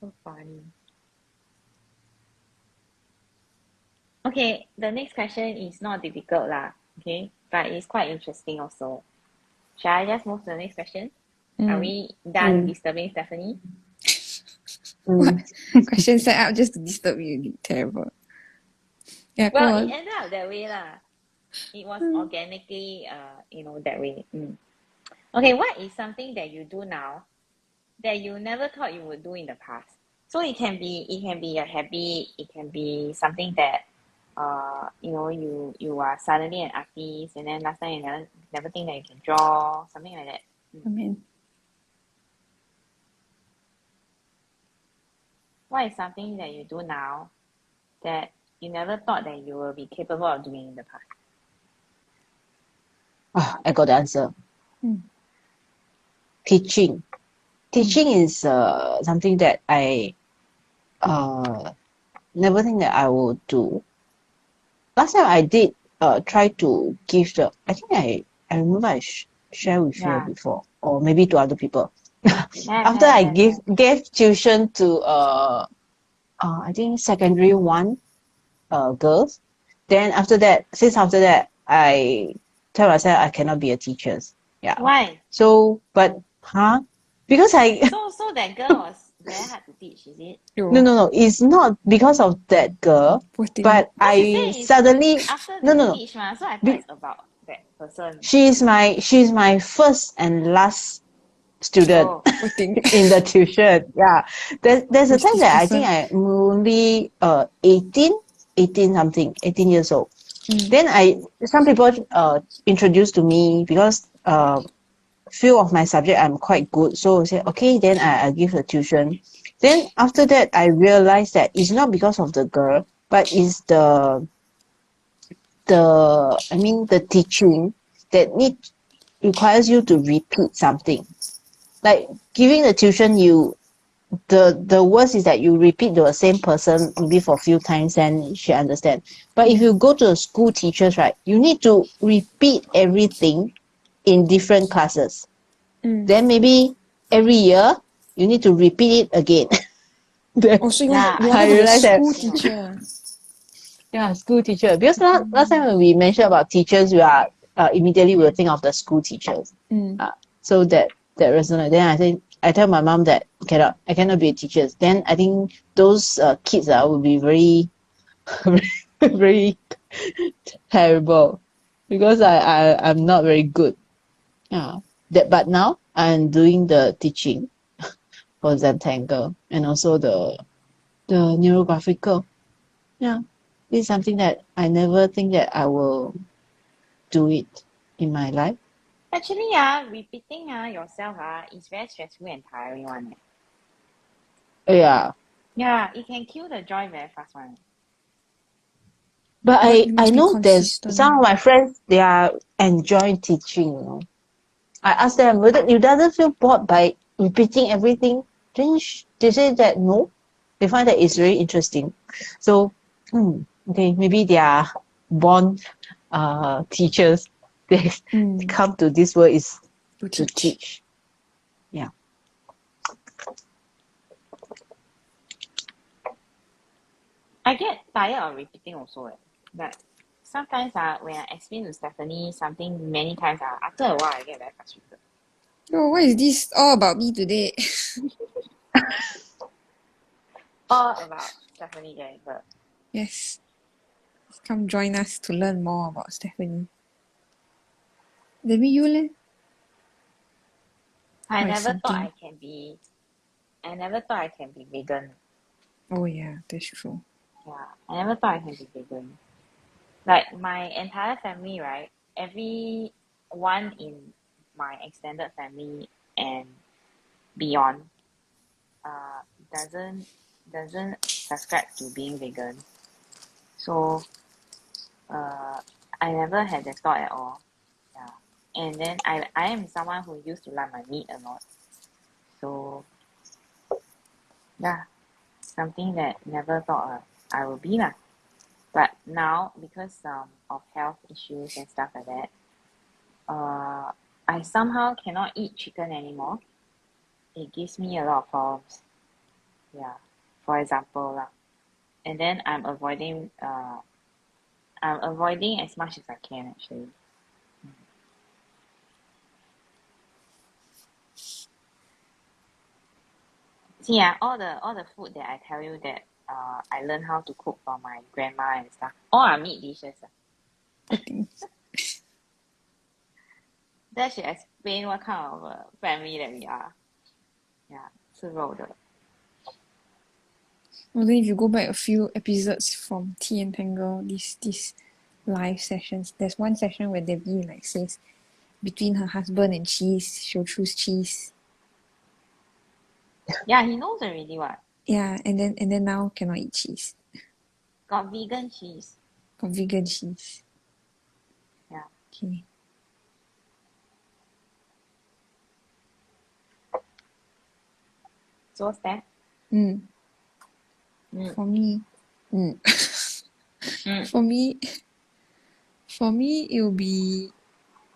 So funny. Okay, the next question is not difficult lah. Okay, but it's quite interesting also. Shall I just move to the next question? Are we done disturbing Stephanie? What? Question set up just to disturb you. Terrible. Yeah, go Well, on. it ended up that way lah. It was organically, that way. Okay, what is something that you do now that you never thought you would do in the past? So it can be a habit. It can be something that, you are suddenly an artist, and then last time you never think that you can draw, something like that. I mean, What is something that you do now that you never thought that you will be capable of doing in the past? I got the answer. Teaching. Teaching is something that I never think that I will do. Last time I did try to give I think I remember I share with you before, or maybe to other people. After I gave tuition to I think secondary 1 girls, then after that I tell myself I cannot be a teacher. Yeah. Why? So, but because So that girl was very hard to teach, is it? No, it's not because of that girl, but I suddenly after no. teach, so I thought it's about that person. She's my first and last student in the tuition. Yeah. There's a time that I think I'm only 18 years old. Then some people introduced to me because few of my subject I'm quite good, so I said okay, then I give the tuition. Then after that I realized that it's not because of the girl, but it's the teaching that requires you to repeat something. Like giving the tuition, the worst is that you repeat the same person maybe for a few times and she understand. But if you go to a school teachers, right, you need to repeat everything in different classes. Then maybe every year you need to repeat it again. So you want to be a school teacher? Yeah, school teacher. Because last time when we mentioned about teachers, we are immediately will think of the school teachers. So that resonate. Then I tell my mom that I cannot be a teacher. Then I think those kids will be very very terrible because I'm not very good. Yeah. But now I'm doing the teaching for Tangle and also the neurographical. Yeah. This is something that I never think that I will do it in my life. Actually, repeating yourself is very stressful and tiring one. Yeah. Yeah, it can kill the joy very fast one. But But you I must be know there's consistent. some of my friends, they are enjoying teaching, you know. I asked them whether you doesn't feel bored by repeating everything. Then they say that no, they find that it's very interesting. So, okay, maybe they are born teachers. They come to this world is to teach. Yeah. I get tired of repeating also. But sometimes when I explain to Stephanie something many times, after a while I get very frustrated. Oh, what is this all about me today? All about Stephanie getting hurt. Yes. Come join us to learn more about Stephanie. Maybe you leh? I Or never thought something. I can be vegan. Oh yeah, that's true. Yeah, I never thought I can be vegan. Like my entire family, right? Everyone in my extended family and beyond, uh, doesn't subscribe to being vegan. So, I never had that thought at all. Yeah, and then I am someone who used to like my meat a lot. So, yeah, something that never thought I would be lah. But now because of health issues and stuff like that, I somehow cannot eat chicken anymore. It gives me a lot of problems. Yeah, for example lah. And then I'm avoiding as much as I can actually. See all the food that I tell you that I learned how to cook from my grandma and stuff. All are meat dishes. I think. That should explain what kind of family that we are. Yeah, 吃肉的。Well, then if you go back a few episodes from Tea and Tangle, these live sessions, there's one session where Debbie like says between her husband and cheese, she'll choose cheese. Yeah, he knows already what. Yeah, and then now cannot eat cheese. Got vegan cheese. Got vegan cheese. Yeah. Okay. So Steph? For me, for me, it'll be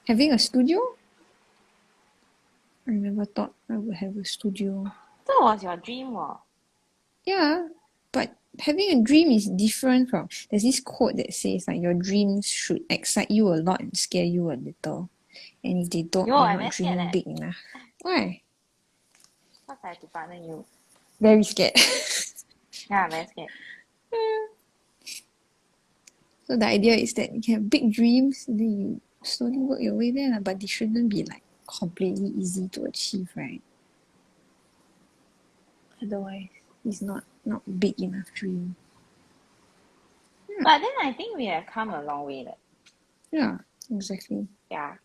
having a studio. I never thought I would have a studio. That was your dream, what? Yeah, but having a dream is different from. There's this quote that says like your dreams should excite you a lot and scare you a little, and if they don't, Yo, you're I not very scared dreaming big enough. Why? Because I have to partner you. Very scared. Yeah, I'm very scared. So the idea is that you can have big dreams and then you slowly work your way there, but they shouldn't be like completely easy to achieve, right? Otherwise, it's not big enough dream. But then I think we have come a long way. Yeah, exactly. Yeah.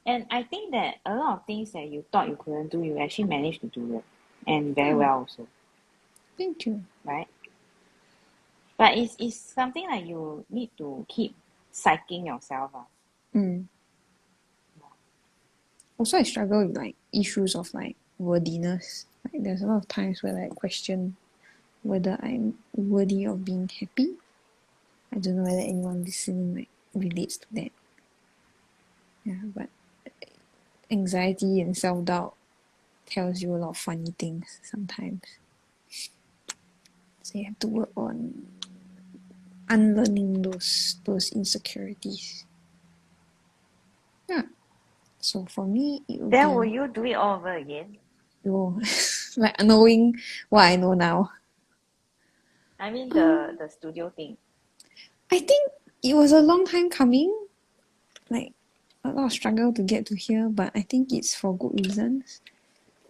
And I think that a lot of things that you thought you couldn't do, you actually managed to do it. And very well also. Thank you. Right? But it's something like you need to keep psyching yourself. Also, I struggle with like issues of like worthiness. Like there's a lot of times where I question whether I'm worthy of being happy. I don't know whether anyone listening like relates to that. Yeah, but anxiety and self-doubt tells you a lot of funny things sometimes. So you have to work on unlearning those insecurities. Yeah. So for me, it would Then will be you do it all over again? like knowing what I know now. I mean Um, the studio thing. I think it was a long time coming, like a lot of struggle to get to here, but I think it's for good reasons.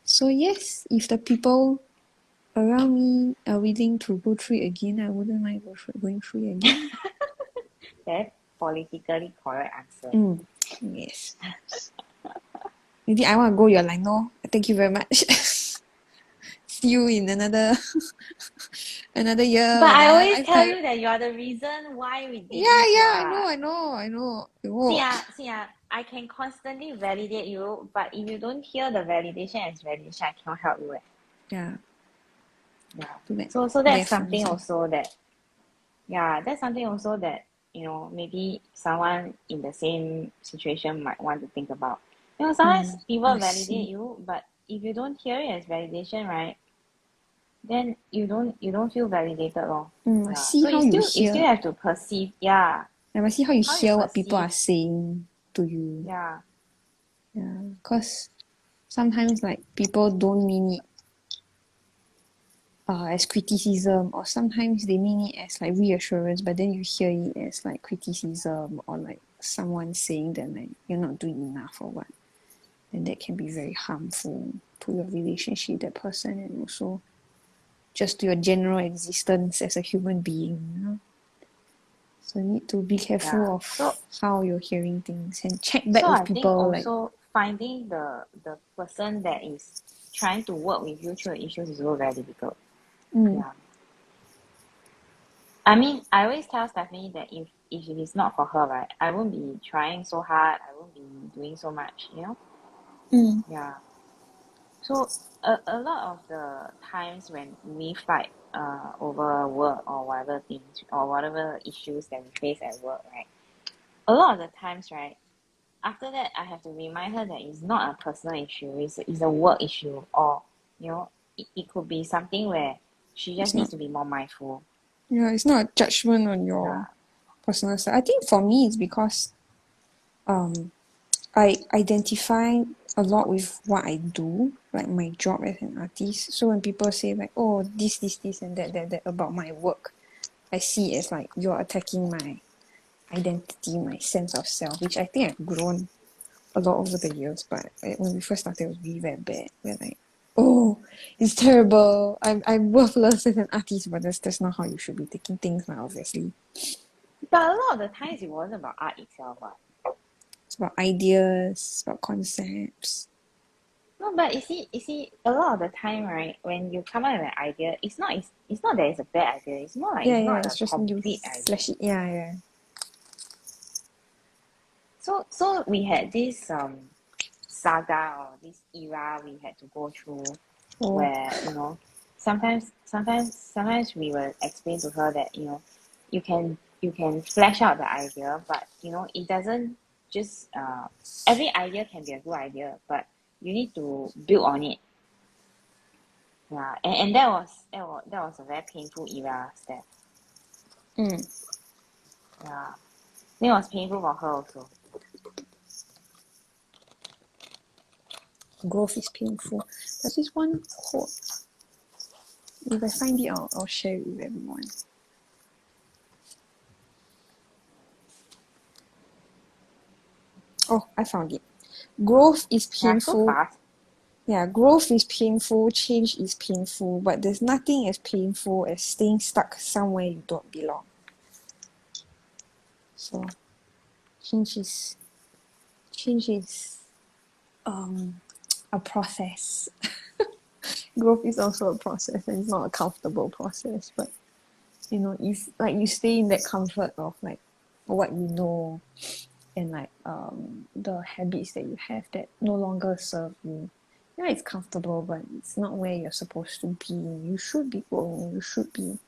So yes, if the people around me are willing to go through it again, I wouldn't mind going through it again. Very politically correct answer. Yes. Maybe I want to go, you're like, no, thank you very much. See you in another year But or I another always tell lifetime. you that you are the reason why we did Yeah, this yeah, what. I know. See, I can constantly validate you, but if you don't hear the validation as validation, I cannot help you. Yeah, Yeah. too bad. So that's something Definitely. also that that's something also that, maybe someone in the same situation might want to think about. Sometimes people I validate see. you, but if you don't hear it as validation, right, then you don't feel validated lor. Must Yeah. see So how you you still you hear. still have to perceive, yeah, I must see how you how you hear what people perceive, are saying to you. yeah. Yeah, because sometimes like people don't mean it as criticism, or sometimes they mean it as like reassurance, but then you hear it as like criticism, or like someone saying that like you're not doing enough or what. And that can be very harmful to your relationship with that person, and also just to your general existence as a human being. So you need to be Yeah. careful So of how you're hearing things and check back so with I think people like also finding the person that is trying to work with you through the issues is also very difficult. mm, Yeah. I mean, I always tell Stephanie that if it is not for her, right, I won't be trying so hard. I won't be doing so much. mm, Yeah. So a lot of the times when we fight over work or whatever things or whatever issues that we face at work, right? A lot of the times, right, after that I have to remind her that it's not a personal issue, it's a work issue, or it could be something where she it's just not needs to be more mindful. it's not a judgment on your Yeah. personal side. I think for me it's because um I identify a lot with what I do, like my job as an artist. So when people say like, oh, this, and that about my work, I see it as like you're attacking my identity, my sense of self, which I think I've grown a lot over the years. But when we first started, it was really very bad. We're like, oh, it's terrible. I'm worthless as an artist, but that's not how you should be taking things now, obviously. But a lot of the times it wasn't about art itself. What? It's about ideas, it's about concepts. No, but you see, a lot of the time, right, when you come up with an idea, it's not that it's a bad idea. It's more like Yeah, it's yeah, not it's a just you complete idea. flash it. Yeah, yeah. So we had this saga or this era we had to go through Oh, where sometimes we will explain to her that you can flesh out the idea, but it doesn't just every idea can be a good idea, but you need to build on it. Yeah, and that was a very painful era, Steph. mm. Yeah, it was painful for her also. Growth is painful. There's this one quote. If I find it, I'll share it with everyone. Oh, I found it. Growth is Yeah, so painful. fast. Yeah, growth is painful, change is painful, but there's nothing as painful as staying stuck somewhere you don't belong. So change is change is a process. Growth is also a process, and it's not a comfortable process, but if like you stay in that comfort of like what you know, and like the habits that you have that no longer serve you. Yeah, it's comfortable, but it's not where you're supposed to be. You should be growing. You should be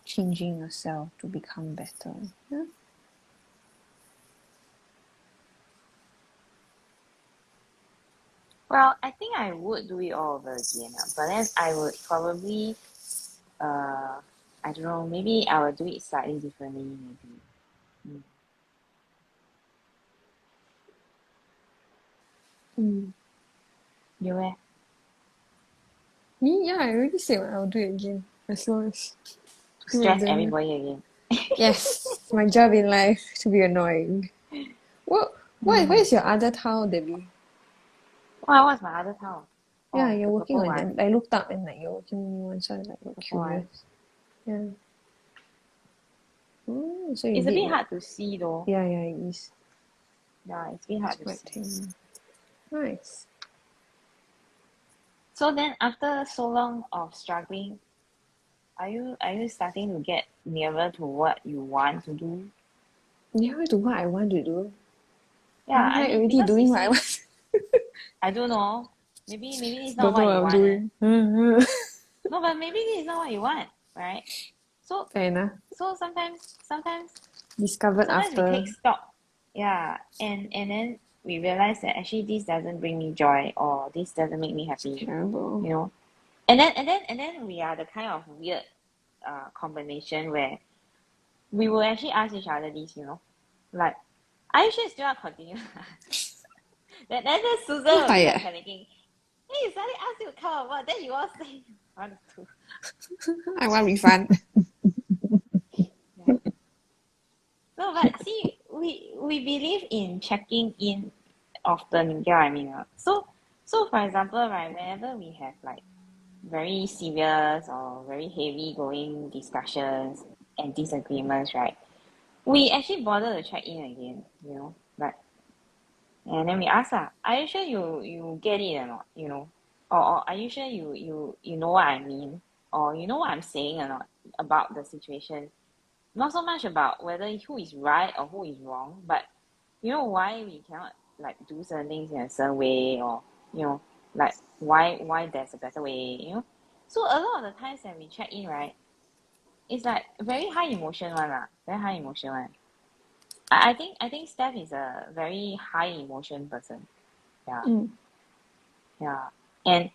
changing yourself to become better. Yeah. Well, I think I would do it all over again, but then I would probably uh I don't know, maybe I will do it slightly differently, maybe. Mm. You eh? Me, yeah, I already said I'll do it again. As long as people Stress don't. everybody again. Yes, my job in life to be annoying. What is your other tile, Debbie? Oh, what's my other towel? Yeah, Oh, you're the working purple on one. it. I looked up and like you're working on new one, so I like got Purple one. curious. Yeah. Oh, so you It's a did bit like hard to see though. yeah, it is. Yeah, it's a bit It's hard to quite see. thin. Nice. So then after so long of struggling, are you starting to get nearer to what you want to do? Nearer to what I want to do. Yeah, I'm I like mean already because you doing what I see, want. I don't know. Maybe it's not Don't know what what you I'm want. Eh. doing. No, but maybe this is not what you want, right? So Fair enough. so Discovered sometimes we take after. stock, yeah, and then we realize that actually this doesn't bring me joy or this doesn't make me It's happy, terrible. you know. And then we are the kind of weird combination where we will actually ask each other this, like, are you sure you still want to continue? then Susan I'm will be tired. like panicking. Hey, suddenly ask you to come over, then you all say want to. I want refund. Yeah. No, but see, we believe in checking in often, you get what I mean? So for example, right, whenever we have like very serious or very heavy going discussions and disagreements, right, we actually bother to check in again, like, and then we ask, are you sure you get it or not, or are you sure you know what I mean, or you know what I'm saying or not about the situation? Not so much about whether who is right or who is wrong, but why we cannot like do certain things in a certain way, or like why there's a better way. So a lot of the times when we check in, right, it's like very high emotion one lah, very high emotion one. I think Steph is a very high emotion person. Yeah, Mm. yeah, and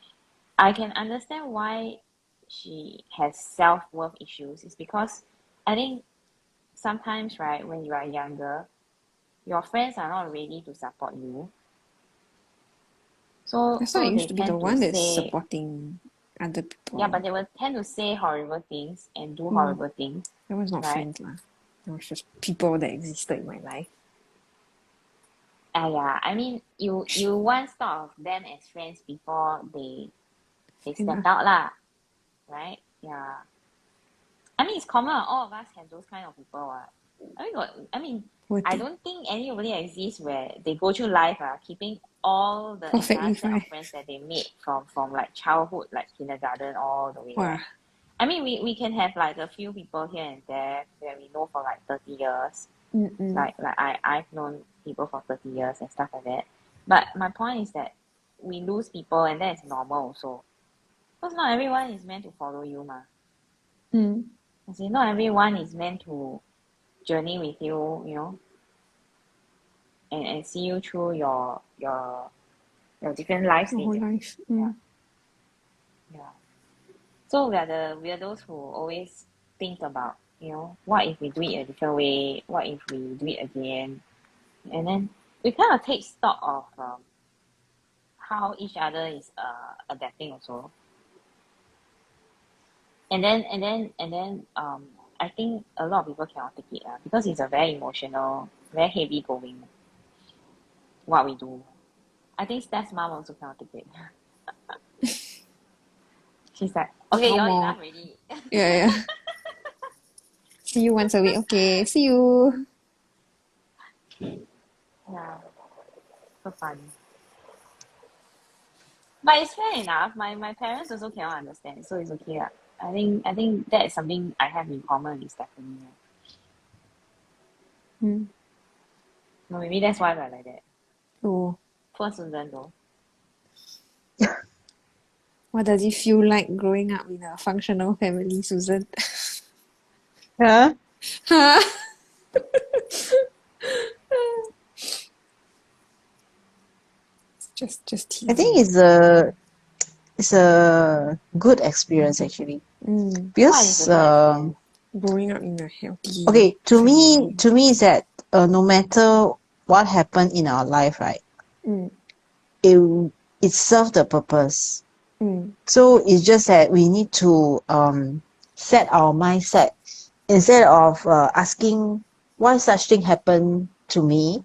I can understand why she has self-worth issues. It's because I think sometimes, right, when you are younger, your friends are not ready to support you. So I thought I so used they to be the tend to one that's say, supporting other yeah, people. but they will tend to say horrible things and do Mm. horrible things, That was not right? friends lah. It was just people that existed in my life. Yeah, I mean, you once thought of them as friends before they Fair step enough. out lah, right? Yeah. I mean, it's common. All of us have those kind of people. Poor I thing. don't think anybody exists where they go through life, keeping all the Perfectly entire set of fine. friends that they made from like childhood, like kindergarten, all the way, Wow. right? I mean, we can have like a few people here and there that we know for like 30 years. Mm-mm. Like I've known people for 30 years and stuff like that. But my point is that we lose people, and that is normal also. Because not everyone is meant to follow you, ma. Mm. As in, not everyone is meant to journey with you, and see you through your different life Your whole stages. life. Yeah, Mm. yeah. So we are those who always think about, what if we do it a different way? What if we do it again? And then we kind of take stock of how each other is adapting also. And then I think a lot of people cannot take it because it's a very emotional, very heavy going what we do. I think Steph's mom also cannot take it. She's like, okay, No y'all more. enough already. Yeah. See you once a week. Okay. See you. Yeah, so funny. But it's fair enough. My parents also cannot understand, so it's okay. I think that is something I have in common with Stephanie. Mm. No, maybe that's why we're like that. Oh. Poor Susan though. What does it feel like growing up in a functional family, Susan? Huh? Huh? Just I think teasing. it's a it's a good experience actually. Mm. What is Because the good experience? Growing up in a healthy okay, family. to me is that no matter what happened in our life, right, Mm. it serves the purpose. Mm. So it's just that we need to set our mindset instead of asking why such thing happened to me.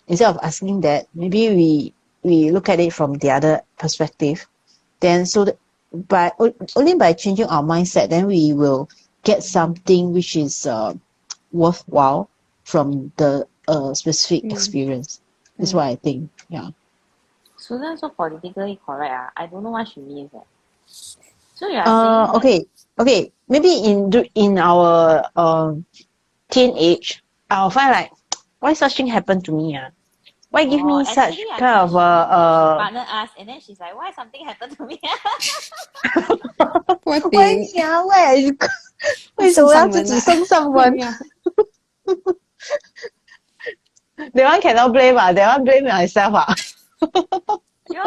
Instead of asking that, maybe we look at it from the other perspective. Then only by changing our mindset, then we will get something which is worthwhile from the specific experience. Is what I think. Yeah. Susan so politically correct. I don't know what she means. So you are saying that Okay. Maybe in our teenage, I'll find like why such thing happened to me. Why give me such actually I kind thought of she partner us and then she's like, why something happened to me? Poor 为 thing. 呀喂，为什么要自己升上门 Yeah.？That one cannot blame that one blame myself Yo,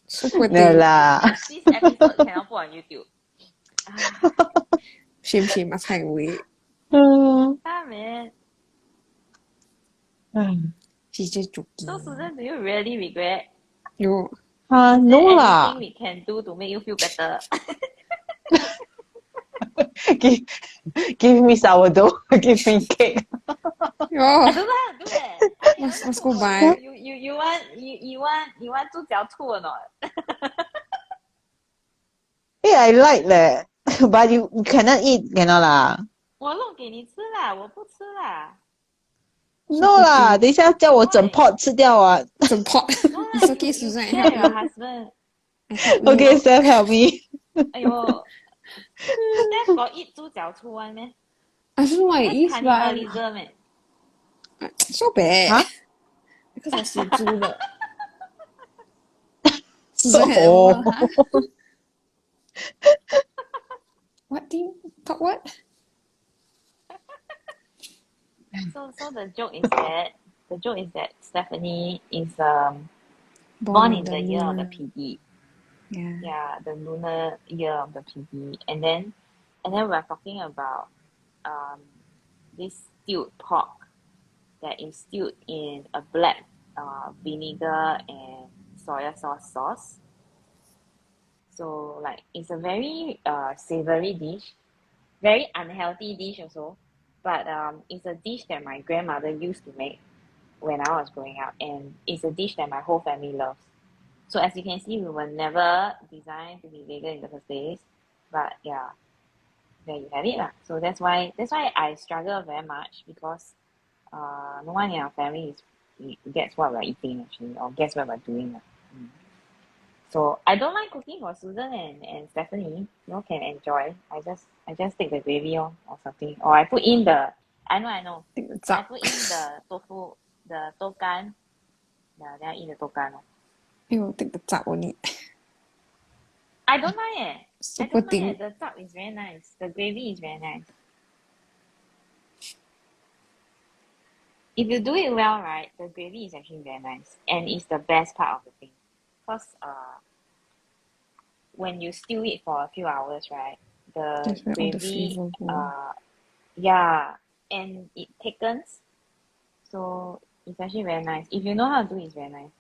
So poor No thing. lah. this episode cannot put on YouTube. Shame, must hide away. Damn it. She's just joking. So Susan, do you really regret? Yo. Is No there lah. anything we can do to make you feel better? Give me sourdough. Give me cake. Yo. I don't know how to do that. Okay, Must go buy. you want 猪脚醋 or not? Yeah, I like that. But you cannot eat, cannot lah. 我弄给你吃啦，我不吃啦。No 啦，等一下叫我整 pot 吃掉啊。整 pot. No lah, It's okay, you Susan. I share help your you. husband. I help you. Okay, Steph, help me. 哎呦，Steph got eat 猪脚醋 one meh? I don't know what it That's is, but cannibalism so bad. Huh? Because 我属猪的。Susan had Oh. What thing? Talk what? So the joke is that Stephanie is born in the year of the piggy. Yeah. Yeah, the lunar year of the piggy. And then we're talking about this stewed pork that is stewed in a black vinegar and soya sauce. So like it's a very savory dish, very unhealthy dish also. But it's a dish that my grandmother used to make when I was growing up, and it's a dish that my whole family loves. So as you can see, we were never designed to be vegan in the first place. But yeah, there you have it lah. So that's why I struggle very much because no one in our family gets what we're eating actually, or gets what we're doing lah. So I don't mind cooking for Susan and Stephanie. You all can enjoy. I just take the gravy on or something. Or I put in the I know. Take the I zap. put in the tofu, the tokan. Yeah, then I eat the tokan. You take the zap only. I don't mind I So don't poor mind thing. The zap is very nice. The gravy is very nice. If you do it well, right, the gravy is actually very nice. And it's the best part of the thing. Because when you stew it for a few hours, right, the That's where all the gravy, flavour go. yeah, and it thickens. So it's actually very nice. If you know how to do it, it's very nice.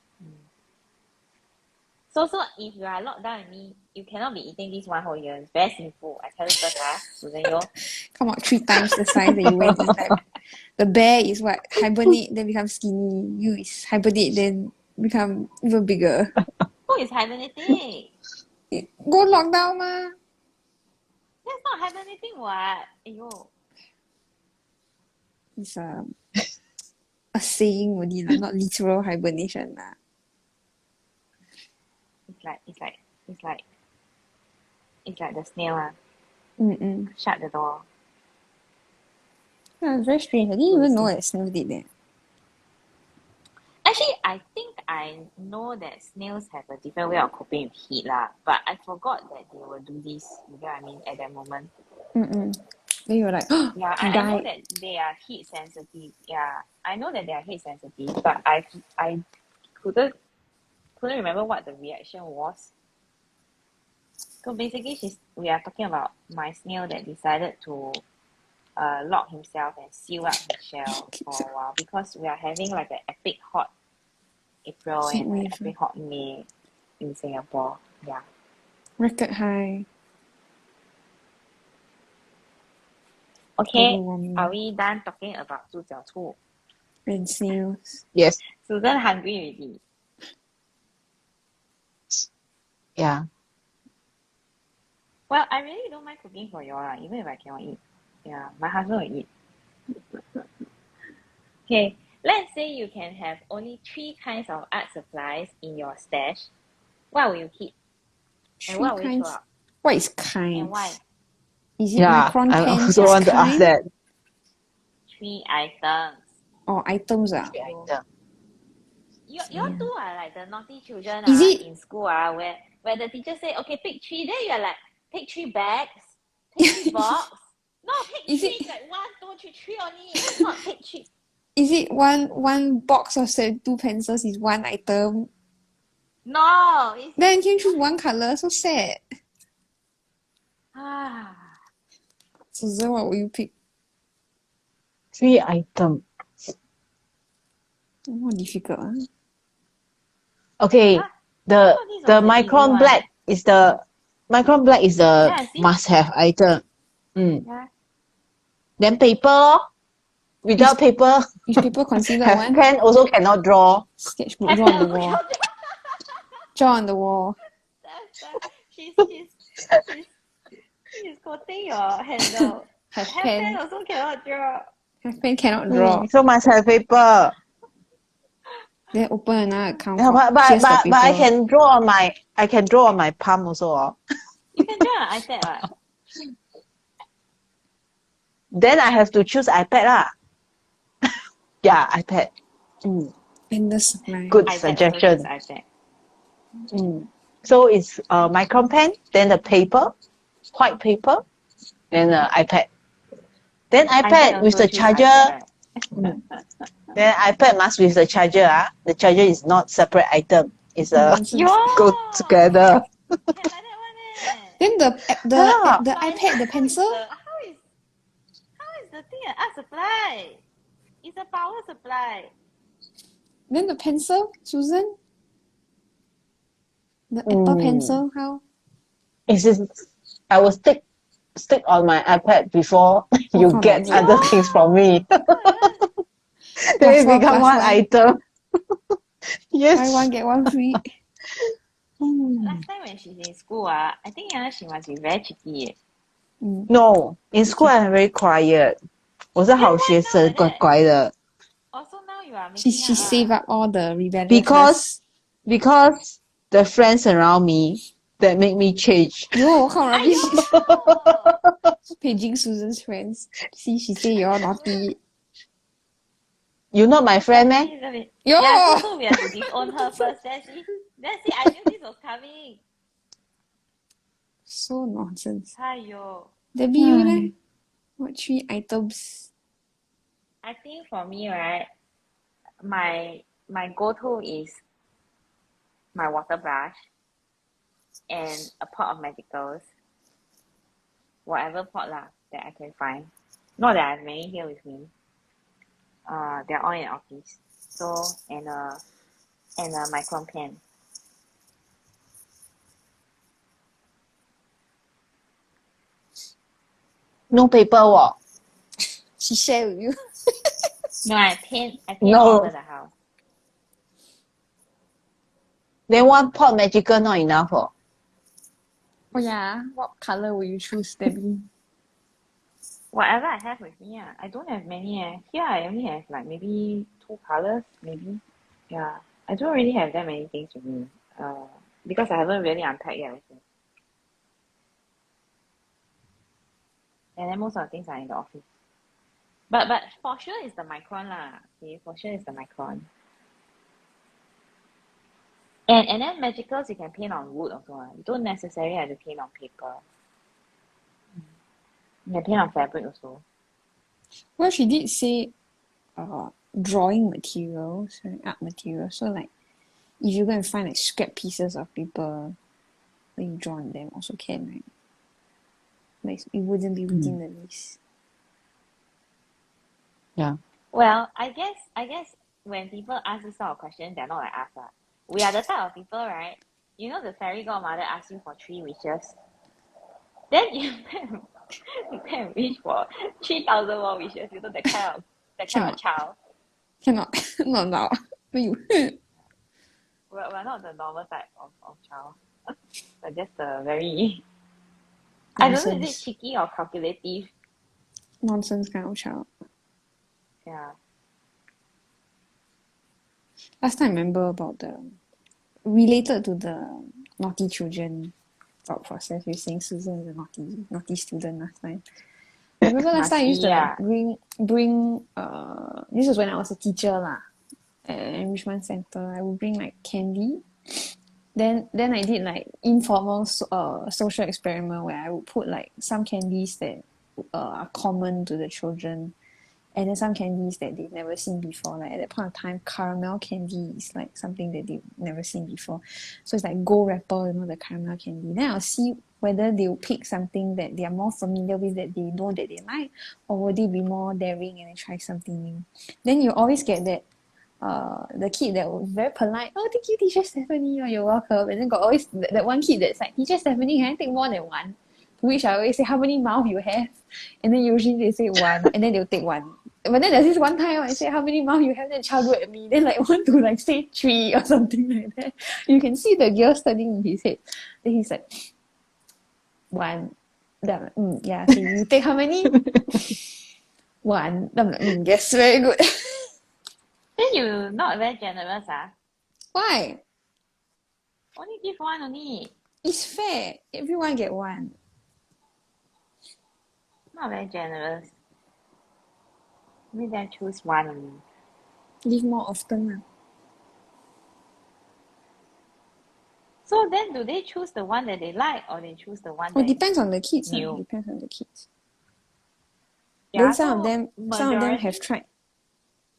So if you are locked down with me, you cannot be eating this one whole year. It's very sinful. I tell you first, Susan Yeo. Come on, 3 times the size that you went this time. The bear is what? Hibernate, then become skinny. You is hibernate, then become even bigger. Who is hibernating? Go lockdown ma. That's not hibernating what? Aiyo. It's a saying only lah, not literal hibernation lah. It's like the snail. Mm-mm. Shut the door. Yeah, it's very strange. I didn't even know that snails did that. Actually, I think I know that snails have a different way of coping with heat lah. But I forgot that they will do this. You know what I mean? At that moment. Mm-mm. Then you were like, Yeah, I know that they are heat sensitive. Yeah, I know that they are heat sensitive, but I couldn't couldn't remember what the reaction was. So basically, we are talking about my snail that decided to lock himself and seal up his shell for a while because we are having like an epic hot April Heat and an wave. epic hot May in Singapore. Yeah. Record high. Okay, Global warming. are we done talking about 猪脚醋? And snails. Yes. Susan hungry already. Yeah. Well, I really don't mind cooking for you all, even if I cannot eat. Yeah, my husband will eat. Okay, let's say you can have only 3 kinds of art supplies in your stash. What will you keep? And what will you throw out? What is kinds? And why? Is it Yeah, micron I pens also want to ask kind? that. 3 items. Or items? Okay, item. You two are like the naughty children Is it- in school where the teacher say, okay, pick 3, then you're like, pick 3 bags, pick 3 box. No, pick Is 3, it- like 1, 2, 3, 3 only. Not pick 3. Is it one box of 2 pencils is one item? No, it's Then you can choose one color, so sad. Susan, what will you pick? 3 item. More difficult. Okay. Huh? The Oh, this the was the easy micron one. black is the Yeah, see? must-have item. Yeah. Then paper. Without paper, Is paper considered have one? pen also cannot draw. Sketchbook, draw on the wall. Draw on the wall. She's quoting your handle. Have Have pen. pen also cannot draw. Have pen cannot draw. So must have paper. Then open another account Yeah, for but here's the paper. I can draw on my palm also. Oh. You can draw on iPad, what? Then I have to choose iPad lah. Yeah, iPad. Endless supply. Good iPad suggestion. also iPad. So it's micron pen, then the paper, white paper, then iPad. Then iPad with also the choose charger. iPad, right? Then iPad must with the charger. The charger is not separate item. It's Nonsense. go together. Can like that one eh. Then the Yeah. iPad, the pencil. How is the thing an art supply? It's a power supply. Then the pencil, Susan. The Apple pencil, how? It's just, I will stick on my iPad before you come get on, other things from me. Then Plus it one, become plus one one. item. Yes. Buy one, get one free. Last time when she's in school, I think she must be very cheeky. Eh. No, in school I'm very quiet. 我是好学生，乖乖的。 Also now you are making She up, save up all the rebellious. Because the friends around me that make me change. Yo, what kind of rubbish? !aiyo! Paging Susan's friends. See, she say you're naughty. You not my friend, man? Yo! Yeah, so we have to disown her first. Then see, I knew this was coming. So nonsense. !aiyo! Debbie, you leh? What 3 items? I think for me, right, my go-to is my water brush and a pot of magicals. Whatever pot lah that I can find. Not that I have many here with me. They're all in office. So and a micron pen. No paper walk. She share with you. No, I paint No. all over the house. Then one pot magical not enough. Oh. Oh yeah, what color will you choose, Debbie? Whatever I have with me, I don't have many. Here I only have like maybe 2 colors, maybe. Yeah, I don't really have that many things with me. Because I haven't really unpacked yet. Also. And then most of the things are in the office. But for sure it's the micron lah. Okay, for sure it's the micron. And then magicals you can paint on wood also. You don't necessarily have to paint on paper. You can paint on fabric also. Well, she did say drawing materials, art materials. So like if you go and find like scrap pieces of paper, then you draw on them also can, right? Like it wouldn't be within the list. Yeah. Well, I guess when people ask this sort of question, they're not like us. We are the type of people, right? You know the fairy godmother asks you for 3 wishes. Then you can wish for 3,000 more wishes. You know that kind of child. Cannot. Not now. You. We're not the normal type of child. We're just a very I don't know, is it Nonsense. cheeky or calculative? Nonsense kind of child. Yeah. Last time I remember about related to the naughty children thought process, you're saying Susan is a naughty student last time. I remember last time I used to like bring this was when I was a teacher lah at an enrichment center. I would bring like candy. Then I did like informal social experiment where I would put like some candies that are common to the children, and then some candies that they've never seen before. Like at that point of time, caramel candy is like something that they've never seen before. So it's like gold wrapper, you know, the caramel candy. Then I'll see whether they'll pick something that they are more familiar with, that they know that they like, or will they be more daring and then try something new. Then you always get that the kid that was very polite, oh thank you teacher Stephanie, or you're welcome, and then got always that one kid that's like, teacher Stephanie, can I take more than one? To which I always say, how many mouths you have? And then usually they say one, and then they'll take one. But then there's this one time I say, how many mouths you have? Then the child look at me, then like want to like say 3 or something like that. You can see the gears turning in his head. Then he's like, 1. Then I'm like, yeah, so you take how many? 1. Then I'm like, yes, very good. Then you not very generous, Why? Only give one only. It's fair. Everyone get 1. Not very generous. Maybe then choose one only. Give more often lah. So then do they choose the one that they like, or they choose the one Well, that depends on the kids. new? Depends on the kids. Yeah, Then some of so them have tried.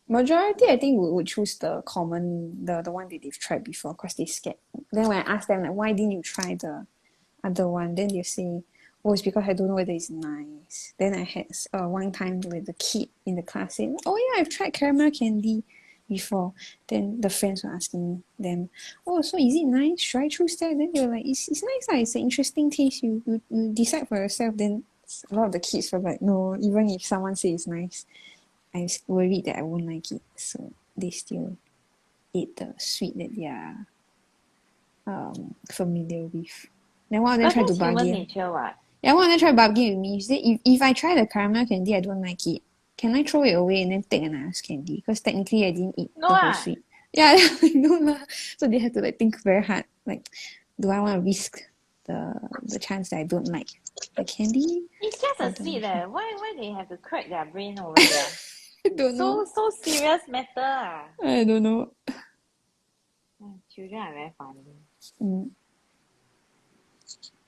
Majority, I think, would choose the common, the one that they've tried before, because they're scared. Then when I ask them, like, why didn't you try the other one? Then they say, oh, it's because I don't know whether it's nice. Then I had one time with the kid in the class saying, oh yeah, I've tried caramel candy before. Then the friends were asking them, oh, so is it nice? Should I choose that? Then they were like, it's nice lah. It's an interesting taste. You decide for yourself. Then a lot of the kids were like, no, even if someone says it's nice, I'm worried that I won't like it. So they still ate the sweet that they are familiar with. Then one of them but tried to that's human bargain. nature, what? Yeah, one of them tried to bargain with me. She said, if I try the caramel candy, I don't like it, can I throw it away and then take another candy? Because technically I didn't eat No the whole ah. sweet. Yeah, no lah. So they have to like think very hard. Like, do I want to risk the chance that I don't like the candy? It's just I a don't sweet know. Why they have to crack their brain over there? I don't know. So serious matter. I don't know. Children are very funny. Mm.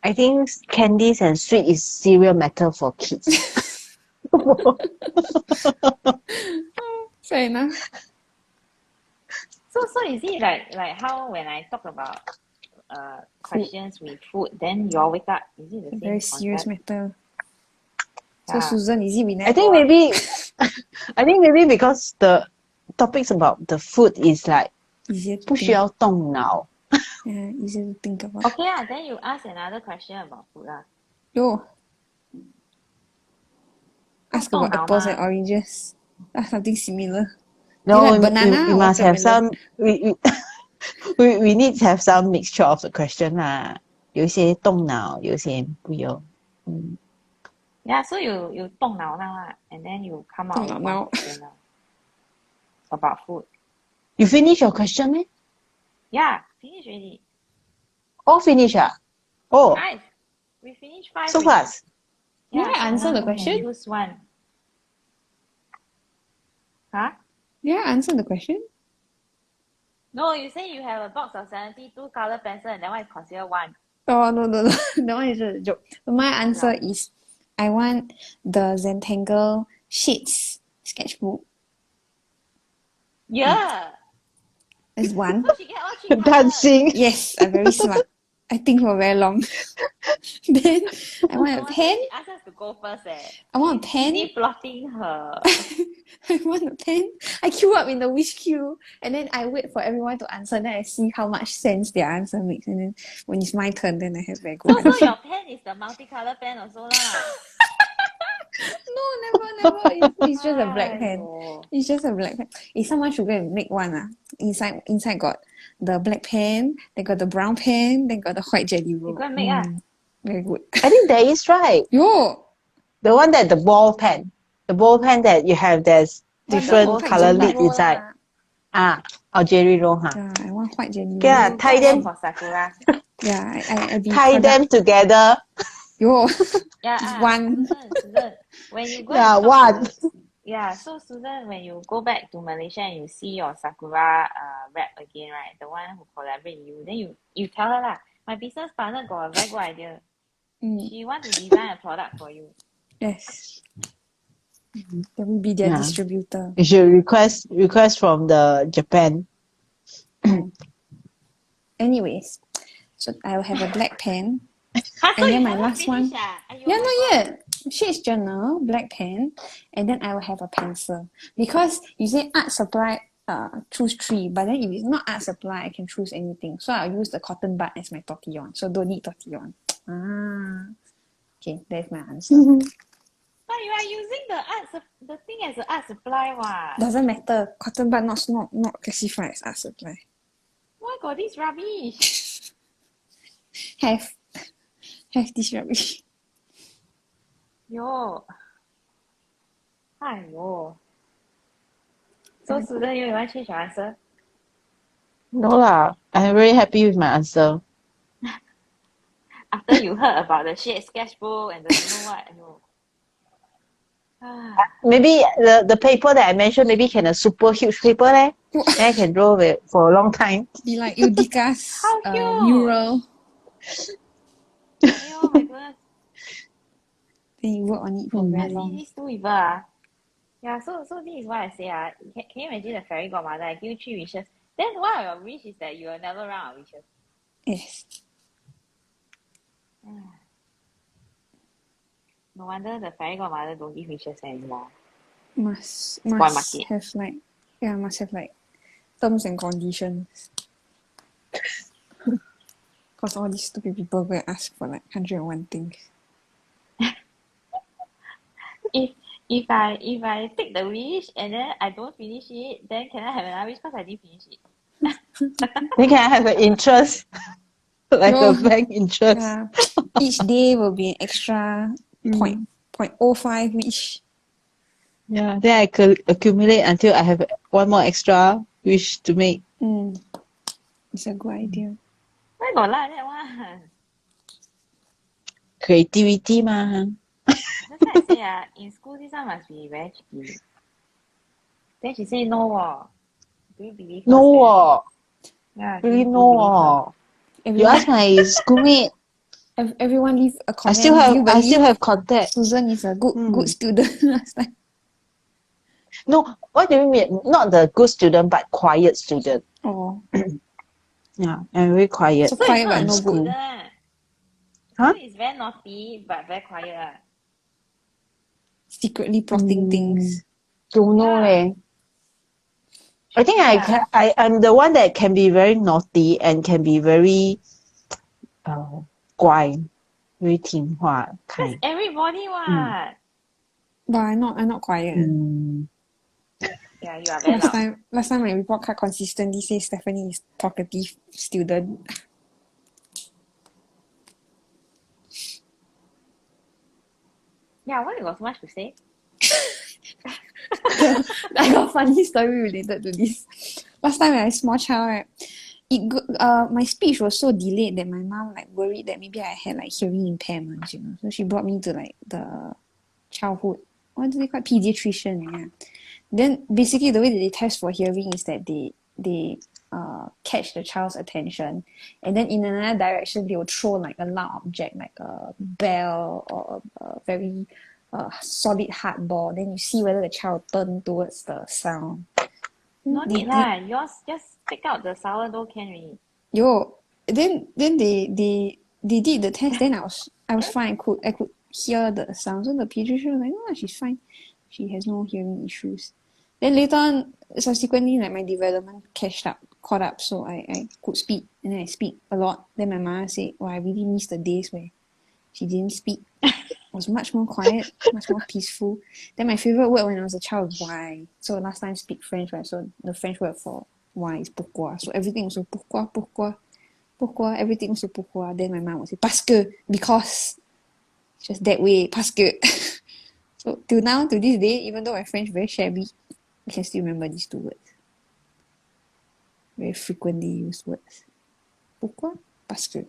I think candies and sweet is serial matter for kids. Fair enough. So is it like how when I talk about questions with food, then you all wake up? Is it the same Very serious concept? matter. So Yeah. Susan, is it we never I think maybe because the topics about the food is like easier to 不需要动脑. yeah, easier to think about. Okay, then you ask another question about food. Yo. Ask about 动脑 apples 吗？ and oranges. Ask something similar. No, like banana we or must have watermelon? some we need to have some mixture of the question lah. 有一些动脑，有一些不用。Yeah, so you 动脑 now and then you come out with 动脑 one now. question about food. You finish your question, eh? Yeah, finish already. All finish ah? Oh, 5. We finished 5. so already. fast. Did Yeah, I answer now the you can question? choose one. Huh? Yeah, answer the question. No, you say you have a box of 72 color pencil and that one is considered one. Oh, no. That one is just a joke. My answer is I want the Tangle Shades sketchbook. Yeah. That's one. So she get all 3 colors. Dancing. Yes, I'm very smart. I think for very long. Then I want No a wonder pen. she asked us to go first eh. I want a She's pen. busy plotting her. I want a pen. I queue up in the wish queue and then I wait for everyone to answer. Then I see how much sense their answer makes. And then when it's my turn, then I have very good So answer. your pen is the multicolor pen also lah. No, never. It's just a black pen. !aiyo! It's just a black pen. If someone should go and make one, inside got the black pen, then got the brown pen, then got the white jelly roll. You go and make ah. Very good. I think there is, right? Yo, The one that the ball pen. The ball pen that you have, there's different old color jelly lid inside. Or jelly roll, huh? Yeah, I want white jelly roll. Yeah, You tie buy one them, for Sakura. Yeah, I be tie them together. Yo, Yeah, one. Susan, when you go Yeah, and talk one. to so Susan, when you go back to Malaysia and you see your Sakura rep again, right? The one who collaborate with you, then you tell her lah, my business partner got a very good idea. She want to design a product for you. Yes. That will be their Yeah. distributor. You should request from the Japan. Anyways, so I will have a black pen. Huh, so And then you my haven't last one. finished ah? !aiyo, Yeah, my not God. yet. Shades journal, black pen, and then I will have a pencil. Because you say art supply, choose 3, but then if it's not art supply, I can choose anything. So I'll use the cotton bud as my tortillon. So don't need tortillon. Okay, that's my answer. But you are using the thing as an art supply what? Doesn't matter. Cotton bud not classified as art supply. Why got this rubbish? Have this rubbish. Yo. !aiyo! So Susan, you want to change your answer? No lah, I'm very happy with my answer. After you heard about the shade sketchbook and the don't know what, Maybe the paper that I mentioned, maybe can a super huge paper leh. Then I can draw it for a long time. Be like Eudika's How cute! mural. Oh my goodness. Then you work on it for very I see long. these 2 people Yeah, so this is what I say can you imagine the fairy godmother? I give you 3 wishes. Then one of your wish is that you will never run out of wishes. Yes. No wonder the fairy godmother don't give wishes anymore. Must market. have must have like terms and conditions. Because all these stupid people go and ask for like 101 things. If I take the wish and then I don't finish it, then can I have another wish because I didn't finish it? Then can I have an interest? Like No. a bank interest. Yeah. Each day will be an extra 0.05 wish. Yeah, then I could accumulate until I have one more extra wish to make. It's a good idea. Why got like that one? Creativity ma. That's why I say in school this one must be very tricky. Then she say no do you believe her? No, Yeah, really do you believe her? no. You Everyone, ask my schoolmate. everyone leave a I comment. still Do you have believe contact. Susan is a good student last time? No, what do you mean? Not the good student, but quiet student. Oh, Yeah, I'm very quiet. so So quiet it's not but a no good good. student. Huh? So it's very naughty but very quiet. Secretly plotting things. Don't know Yeah. leh. I think I'm the one that can be very naughty and can be very 乖, very 听话 That's kind. everybody what. But I'm not quiet. Yeah, you are very loud. Last time my report card consistently says Stephanie is talkative student. Yeah, why you got so much to say? I got a funny story related to this. Last time when I was a small child, right, my speech was so delayed that my mom like worried that maybe I had like hearing impairment, So she brought me to like the childhood, what do they call it? Pediatrician, yeah. Then basically the way that they test for hearing is that they catch the child's attention, and then in another direction they will throw like a loud object like a bell or a very solid hard ball. Then you see whether the child turn towards the sound. No need lah. Yours just take out the sourdough can already. Then they did the test. Then I was fine. I could hear the sound. So the pediatrician was like, no, she's fine. She has no hearing issues. Then later on, subsequently, like my development caught up, so I could speak, and then I speak a lot. Then my mother said, "Oh, I really miss the days where she didn't speak. It was much more quiet, much more peaceful." Then my favorite word when I was a child was why. So last time I speak French, right? So the French word for why is pourquoi. So everything was so pourquoi, everything was so pourquoi. Then my mom would say parce que, because, just that way, parce que. So till now, to this day, even though my French very shabby, I can still remember these two words. Very frequently used words. Pourquoi? Parce que.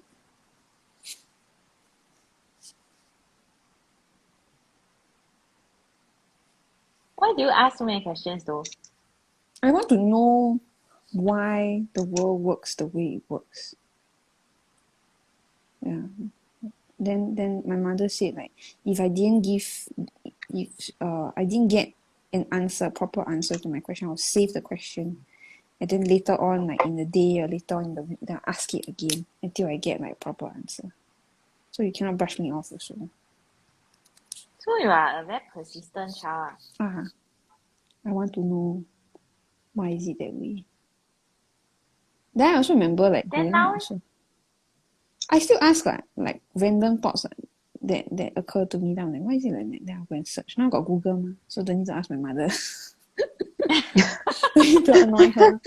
Why do you ask so many questions though? I want to know why the world works the way it works. Yeah. Then my mother said like if I didn't get an answer, proper answer to my question, I'll save the question. And then later on, like in the day or later on in the week, then I'll ask it again until I get like proper answer. So you cannot brush me off also. So you are a very persistent child. I want to know why is it that way. Then I also remember like Then growing up now also. I still ask like random thoughts that occur to me. Then I'm like, why is it like that? Then I'll go and search. Now I got Google ma, so don't need to ask my mother. Don't need to annoy her.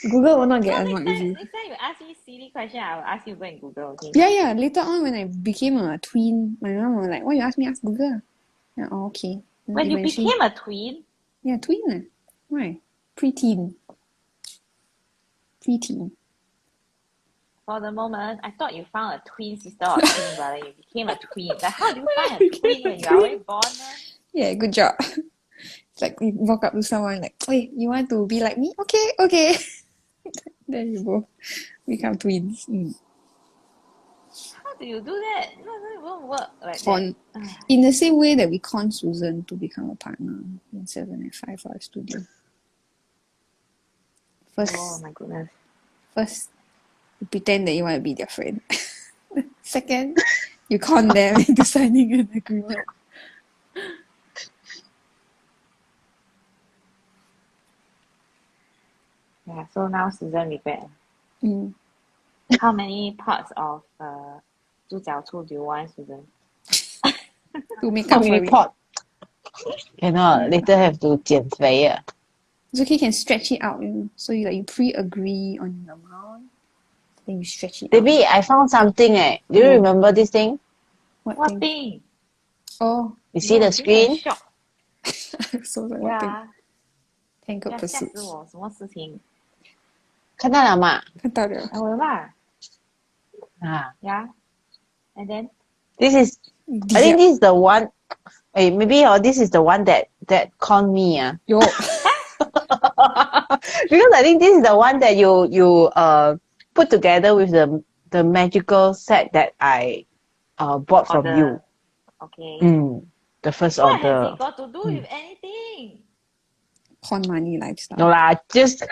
Google will not get annoyed with you. Next time you ask me silly question, I will ask you go and Google, okay? Yeah. Later on when I became a tween, my mom was like, why you ask me ask Google? Yeah, oh, okay. And When you eventually- became a twin? Yeah, tween. Why? Preteen. For the moment, I thought you found a twin sister or twin brother. You became a twin. Like, how do you find a twin when you're already born? Yeah, good job. It's like you walk up to someone like, hey, you want to be like me? Okay. Then you both become twins. How do you do that? No, it won't work like Con. that. In the same way that we con Susan to become a partner in 7 and 5 Hour Studio. Oh my goodness. First, you pretend that you want to be their friend. Second, you con them into signing an agreement. Yeah, so now Susan regret. How many parts of 猪脚醋 do you want, Susan? To make How up for many it. pot? Cannot. Later have to 减肥 ah. It's okay, you can stretch it out, So you pre-agree on the amount, then you stretch it out. Baby, I found something Do you remember this thing? What thing? Oh, You see the screen? Shock. so like what thing? Yeah. Tangle 吓死 pursuits. 我，什么事情？看到了吗？看到了。我有啦。Ah. Yeah. And then? This is, I think this is the one, maybe this is the one that conned me. Yo. Because I think this is the one that you put together with the magical set that I bought from you. Okay. The first What order. has it got to do with anything? Con money lifestyle. No lah, just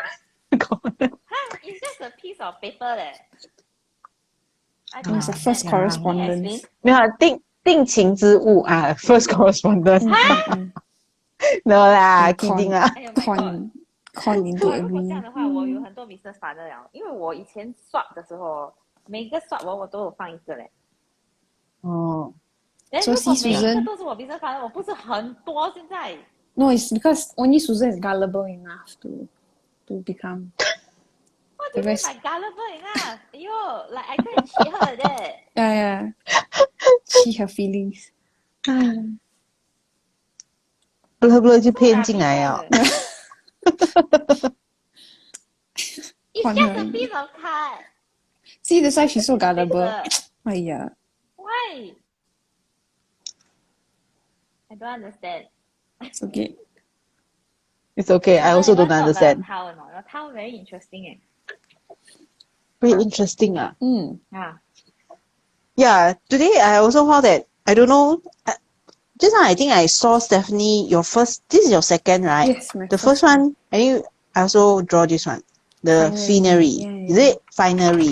It's just a piece of paper that. I don't It's the understand. first Can you correspondence. explain? 没有定情之物 first correspondence. No lah, kidding lah. Oh my god. Con into 如果这样 agree. 的话，我有很多 business partner 了，因为我以前 swap 的时候，每个 swap 我都有放一个嘞。哦。但 So 如果 see 每一 Susan 个都是我 business partner，我不是很多现在。No, it's because only Susan is gullible enough to become. What do The you mean rest- by gullible enough? Yo, like I go and cheat her like that. Yeah. She her feelings. 不就骗进来了。 It's Con just her. a piece of card. See, that's why she's so gullible. 真的 Aiya. Why? I don't understand. It's okay. It's okay. I also don't understand. Your towel very interesting. Very interesting. Yeah. Yeah. Today I also found that I don't know. Just now I think I saw Stephanie. This is your second, right? Yes, my The first one. I think I also draw this one. The finery. Yeah. Is it finery?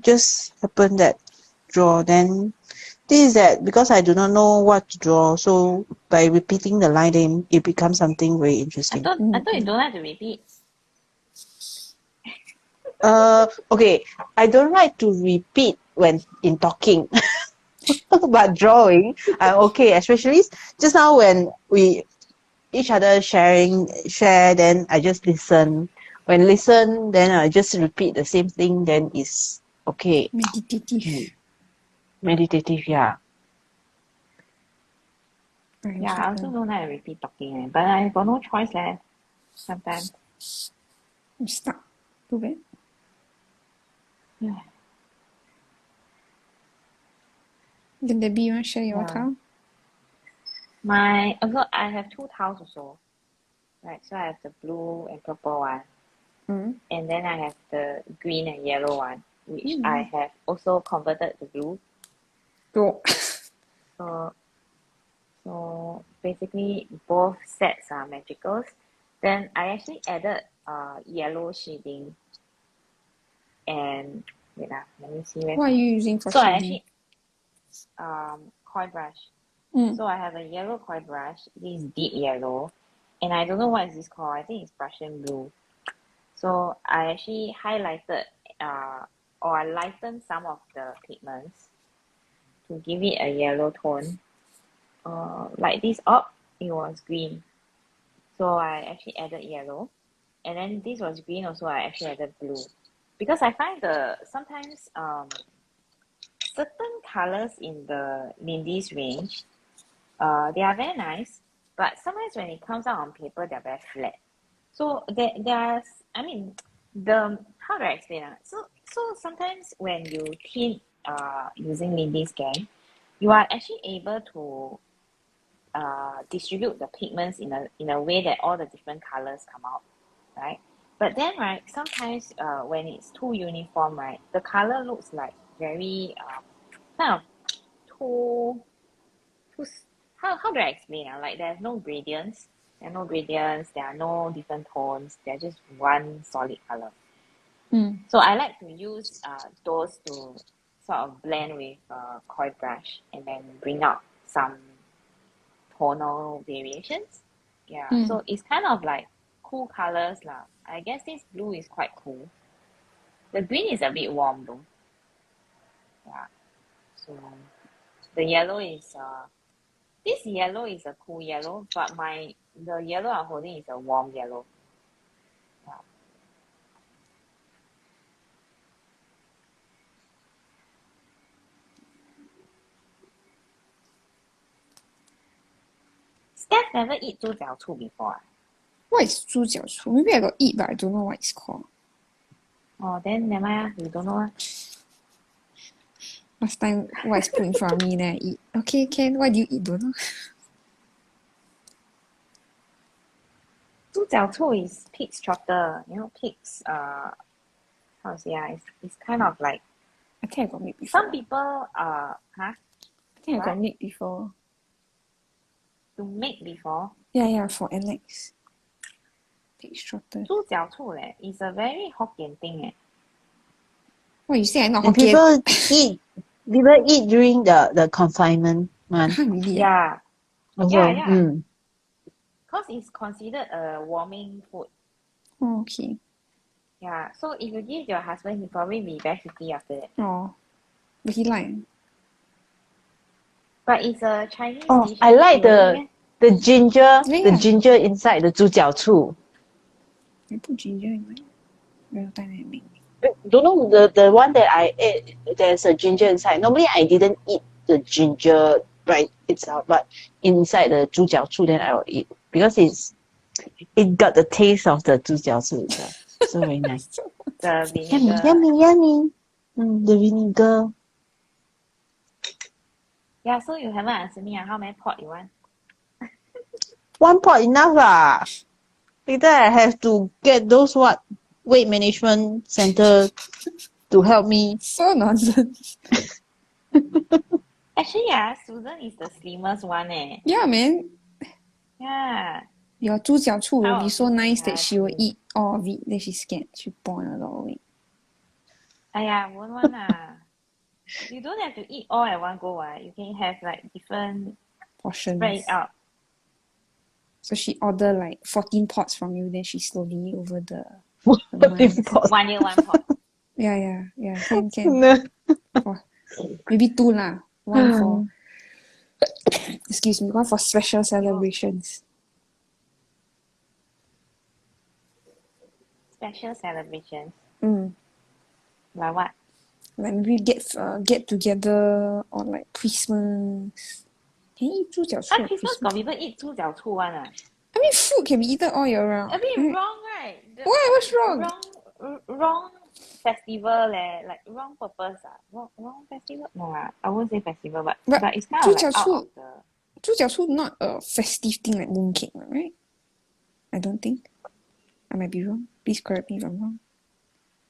Just happen that draw. Then this is that because I do not know what to draw, so by repeating the line, then it becomes something very I interesting. thought you don't like to repeat. Okay. I don't like to repeat when in talking, but drawing, I'm okay. Especially just now when we each other share, then I just listen. When listen, then I just repeat the same thing. Then is okay. Meditative. Meditative, yeah. Yeah, I also don't like to repeat talking, but I got no choice sometimes. I'm stuck. Too bad. Yeah. Then Debbie, you want to share your Yeah. tile? I have 2 tiles also. Right, so I have the blue and purple one. And then I have the green and yellow one, which I have also converted to blue. So basically both sets are magicals. Then I actually added yellow shading. And wait, let me see where. What are you using for So I shading? actually koi brush. So I have a yellow koi brush. This is deep yellow, and I don't know what is this called. I think it's Prussian blue. So I actually highlighted or I lightened some of the pigments to give it a yellow tone. Like this up, it was green. So I actually added yellow. And then this was green also, I actually added blue. Because I find sometimes certain colors in the Lindy's range, they are very nice, but sometimes when it comes out on paper, they're very flat. So there's, I mean, how do I explain that? So sometimes when you tint using Lindy scan, you are actually able to distribute the pigments in a way that all the different colors come out, right? But then, right, sometimes when it's too uniform, right, the color looks like very kind of too how do I explain it? Like there's no gradients. There are no gradients. There are no different tones. They're just one solid color. So I like to use those to sort of blend with koi brush and then bring out some tonal variations. Yeah, so it's kind of like cool colors lah. I guess this blue is quite cool. The green is a bit warm though. Yeah. So the yellow is this yellow is a cool yellow, but the yellow I'm holding is a warm yellow. Yeah. Steph never eat 猪脚醋 before. What is 猪脚醋? Maybe I got eat, but I don't know what it's called. Oh, then never mind. You don't know. Last time, what is put in front of me, then I eat. Okay, can. What do you eat? Don't know. 猪脚醋 is pig's trotter. You know, pigs. How to say? It's kind of like. I think I got make before. Some people. Huh? I think what? I got make before. To make before. Yeah, for Alex. Pig's trotter. 猪脚醋 is a very Hokkien thing. What you say? I not And Hokkien. people eat during the confinement month. Really? Yeah. Also, Yeah. Because it's considered a warming food. Oh, okay. Yeah, so if you give your husband, he'll probably be very happy after that. Oh, but he like. But it's a Chinese Oh, dish. I like the ginger, Yeah. the ginger inside the 猪脚醋. I put ginger in my real dynamic. Don't know the one that I ate. There's a ginger inside. Normally, I didn't eat the ginger right itself, but inside the 猪脚醋, then I will eat because it got the taste of the 猪脚醋 itself. So very nice. The vinegar. Yummy. The vinegar. Yeah, so you haven't answered me how many pot you want? One pot enough lah. Later I have to get those weight management center to help me. So nonsense. Actually, Susan is the slimmest one. Yeah, man. Yeah. Your 猪脚醋 will be How so nice that yeah, she will true. eat all of it. Then she's scared. She born a lot of it. !aiya! won't one ah. You don't have to eat all at one go, right? You can have like different spread it Portions. out. So she order like 14 pots from you. Then she slowly over the What months. import? 1 year 1 pot. Yeah. Can. No. For, maybe 2 lah. One for excuse me. One for special celebrations. Special celebrations. Mm. Like what? Like maybe get together or like Christmas. Can you eat 猪脚醋 at Christmas Christmas? got people eat 猪脚醋 one ah. I mean, food can be eaten all year round. A bit Right? wrong, right? Why? What's wrong? Wrong festival leh. Like wrong purpose ah. Wrong festival? No ah. I won't say festival, but it's kind of like out of the... 猪脚醋 not a festive thing like mooncake, right? I don't think. I might be wrong. Please correct me if I'm wrong.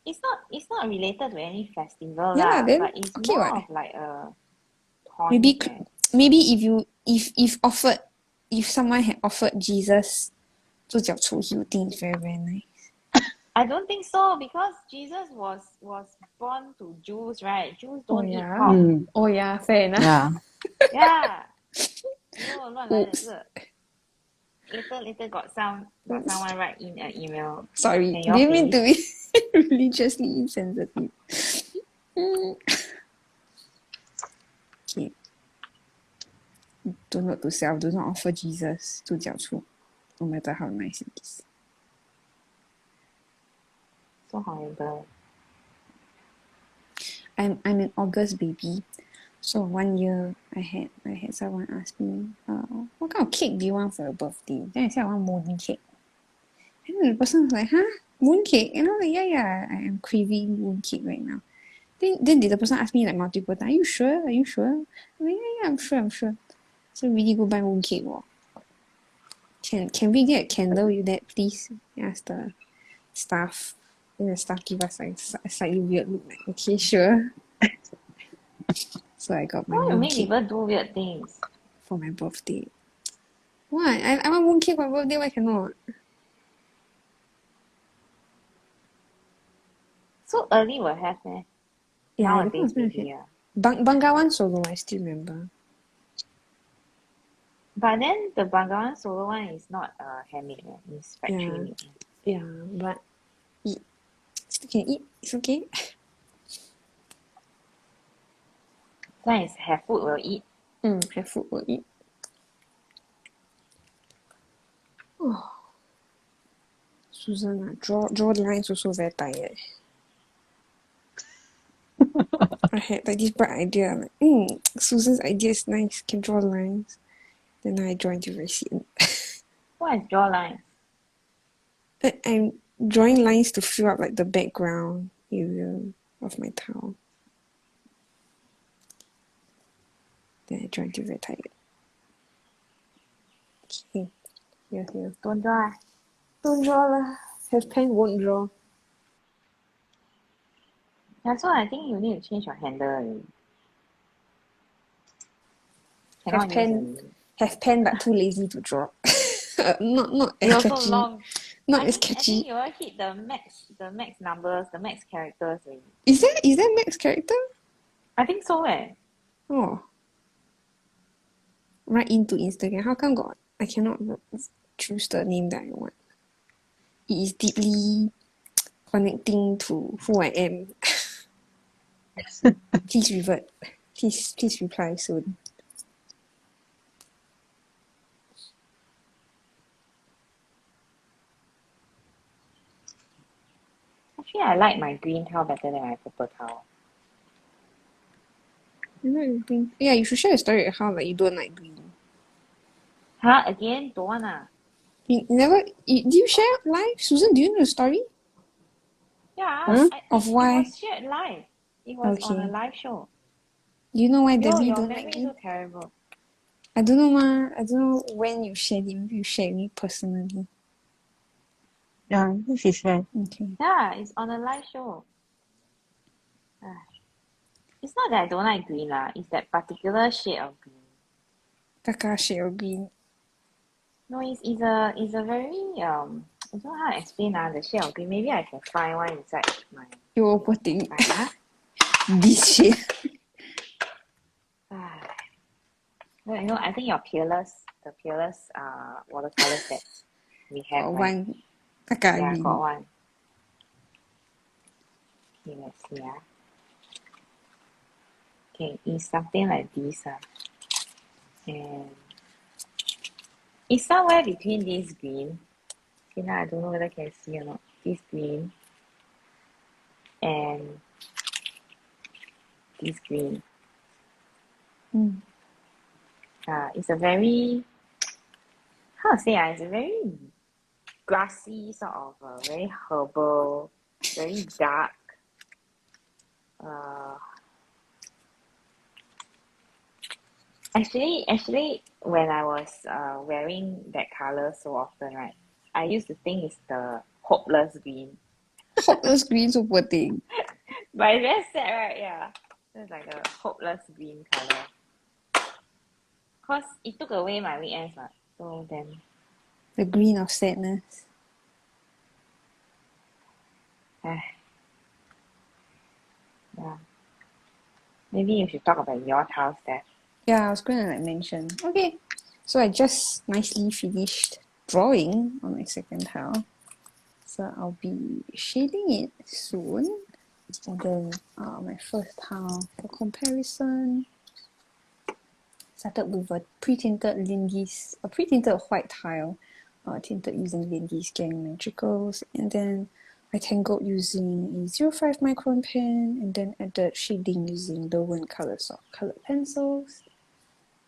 It's not related to any festival Yeah lah, then but it's okay more what? of like a tonic. Maybe if someone had offered Jesus 猪脚醋, he would think it's very, very nice. I don't think so, because Jesus was born to Jews, right? Jews don't eat pork. Oh yeah, fair enough. Yeah. Yeah. No, 乱来的 Oops. 这个 later got someone write in an email. Sorry, Can you all didn't mean please? to be religiously insensitive. Okay. Do note to self, do not offer Jesus 猪脚醋, no matter how nice it is. So horrible. I'm an August baby. So 1 year I had someone ask me, what kind of cake do you want for your birthday? Then I said I want moon cake. And the person was like, huh? Moon cake? And I'm like, yeah, I am craving moon cake right now. Then the person asked me like multiple times, Are you sure? I'm like, yeah, I'm sure. So really go buy moon cake. Can we get a candle with that, please? I asked the staff. Then the staff give us like a slightly weird look, like, okay, sure. So I got my Why you moon make cake people do weird things? for my birthday. Why? I want moon cake for my birthday, why cannot? So early will have eh? Yeah, Nowadays maybe ah. Bengawan Solo, I still remember. But then the Bengawan Solo one is not handmade, it's factory Yeah. made. Yeah, but Still can eat, it's okay. Nice, have food will eat. Have food, will eat. Oh. Susan, draw the lines also very tired. I had like this bright idea. I'm like, Susan's idea is nice, can draw lines. Then I draw into very sian. What is jawline? I'm drawing lines to fill up like the background area of my towel. Then I draw until very tired. Okay. Here. Don't draw. Don't draw lah. Have pen, won't draw. Yeah, so I think you need to change your handle already. Cannot use already. Have pen but too lazy to draw. Not You're as so catchy. long. Not I as think catchy. you will hit the max numbers, the max characters already. Is that Max character? I think so eh. Oh. Right into Instagram. How come I cannot choose the name that I want? It is deeply connecting to who I am. Please revert. Please reply soon. Actually, I like my green towel better than my purple towel. Yeah, you should share a story of how like you don't like green. Huh? Again? Don't want ah. You never. Do you share live? Susan, do you know the story? Yeah. Of why? It was shared live. It was on a Okay. live show. Do you know why Yo, Debbie your don't like memory green? so terrible. I don't know, ma. I don't know when you shared it. Maybe you shared me personally. Yeah, she said. Okay. Yeah, it's on a live show. It's not that I don't like green lah. It's that particular shade of green. Kaka shade of green. No, it's a very I don't know how to explain the shade of green. Maybe I can find one inside my You're putting find, this shade. No, I think your the peerless watercolor sets we have Got right. one kakak Yeah, green. got one. Okay, let's see. Okay, it's something like this. And it's somewhere between this green. Okay, now I don't know whether I can see or not. This green and this green. Mm. It's a very, how to say, it's a very grassy sort of, very herbal, very dark. Actually, when I was wearing that color so often, right, I used to think it's the hopeless green. Hopeless green, so poor thing. But it's very sad, right? Yeah. It's like a hopeless green color. Because it took away my weekends, right? So then, The green of sadness. yeah. Maybe you should talk about your house there. Yeah, I was going to like mention. Okay, so I just nicely finished drawing on my second tile. So I'll be shading it soon. And then my first tile for comparison started with a pre-tinted Lindy's, a pre-tinted white tile, tinted using Lindy's Gang Magicals, and then I tangled using a 05 micron pen, and then added shading using the Win Color soft colored pencils.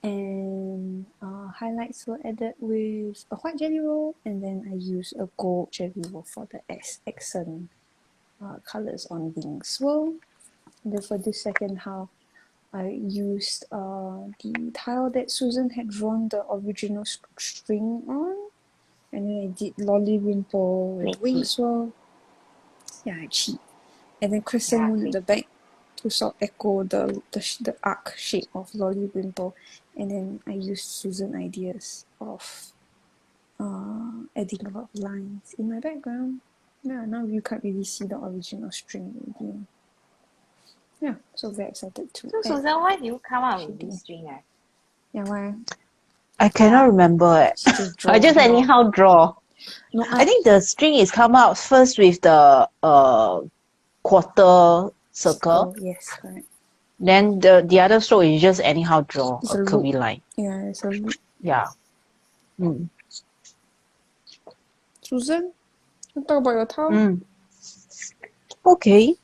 And highlights were added with a white jelly roll, and then I used a gold jelly roll for the accent colors on WingsSwirl. And then for this second half, I used the tile that Susan had drawn the original string on, and then I did Lolly Wimple with WingsSwirl. Yeah, I cheat. And then Crescent Moon at the back to sort of echo the arc shape of Lolly Wimple. And then I used Susan ideas of adding a lot of lines in my background. Yeah, now you can't really see the original string already. Yeah, so very excited to So, add Susan, why do you come up with shading. this string? Yeah, why? I cannot Yeah. remember it. She just draw. I just anyhow draw. No, I think the string is come out first with the quarter circle. Yes, correct. Then the other stroke is just anyhow draw It's a a curvy loop. line. Yeah, it's a loop. Yeah. Mm. Susan, you talk about your tile? Mm. Okay.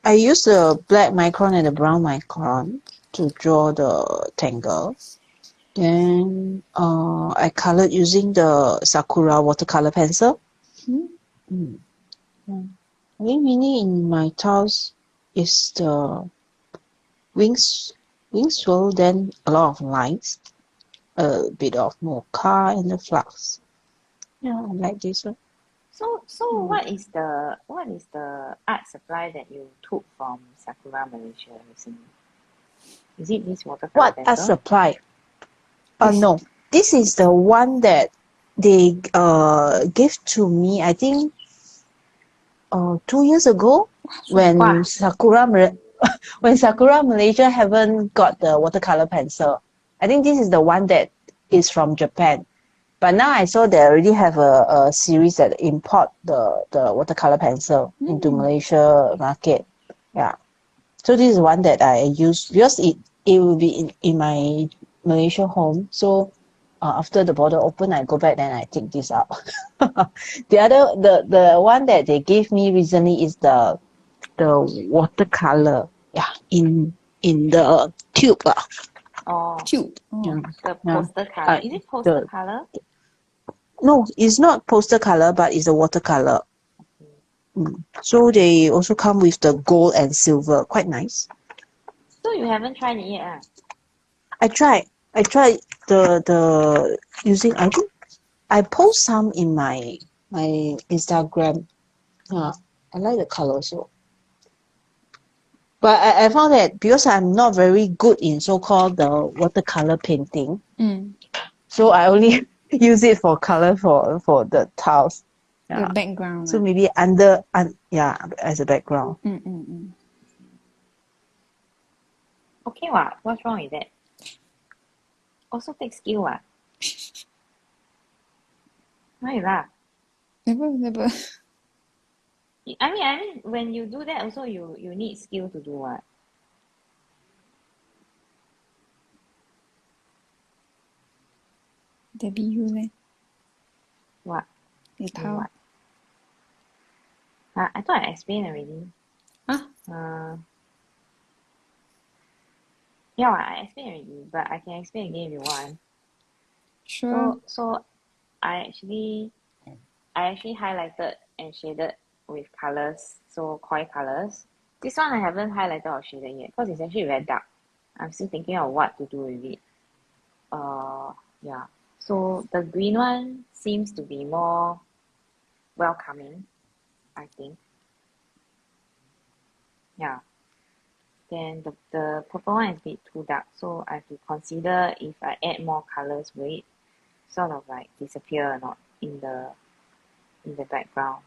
I use the black micron and the brown micron to draw the tangle. Then I colored using the Sakura watercolor pencil. Mm-hmm. I think mainly in my tiles is the WingsSwirl, then a lot of lines, a bit of mocha and the flux. Yeah, I like this one. So what is the art supply that you took from Sakura Malaysia recently? Is it this watercolor What pencil? art supply? No, this is the one that they gave to me, I think 2 years ago when Wow. when Sakura Malaysia haven't got the watercolor pencil. I think this is the one that is from Japan. But now I saw they already have a series that import the watercolor pencil into Malaysia market. Yeah. So this is one that I use because it will be in my Malaysia home. So after the border open, I go back then I take this out. The one that they gave me recently is the watercolor. Yeah, in the tube. Oh, Tube. Yeah. the poster color. Is it poster color? No, it's not poster color, but it's a watercolor. So they also come with the gold and silver. Quite nice. So you haven't tried it yet? I tried the using, I think I post some in my Instagram. I like the color also. But I found that because I'm not very good in so-called the watercolor painting, So I only use it for color for the tiles. The Yeah. background. So Ah. maybe yeah, as a background. Okay, what? What's wrong with that? Also takes skill, what? Why you laugh? Never. I mean, when you do that, also you need skill to do what? Debbie, you leh? What? You Do tell. what? I thought I explained already. Huh? Yeah, I explained already, but I can explain again if you want. Sure. So I actually highlighted and shaded with colors, so koi colors. This one I haven't highlighted or shaded yet because it's actually very dark. I'm still thinking of what to do with it. Yeah. So the green one seems to be more welcoming, I think. Yeah. Then the purple one is a bit too dark, so I have to consider if I add more colors, will it sort of like disappear or not in the background.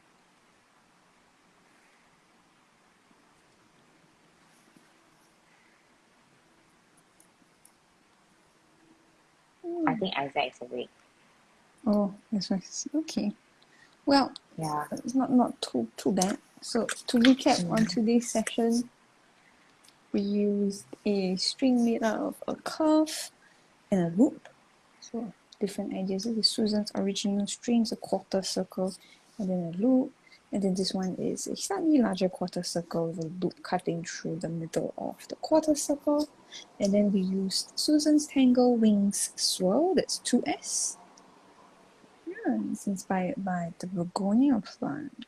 I think Isaac is awake. Oh, that's right. Okay. Well, Yeah. it's not too bad. So to recap on today's session, we used a string made out of a curve and a loop. So different ideas. This is Susan's original strings, a quarter circle, and then a loop. And then this one is a slightly larger quarter circle with a loop cutting through the middle of the quarter circle. And then we used Susan's Tangle Wings Swirl, that's 2S. Yeah, it's inspired by the begonia plant.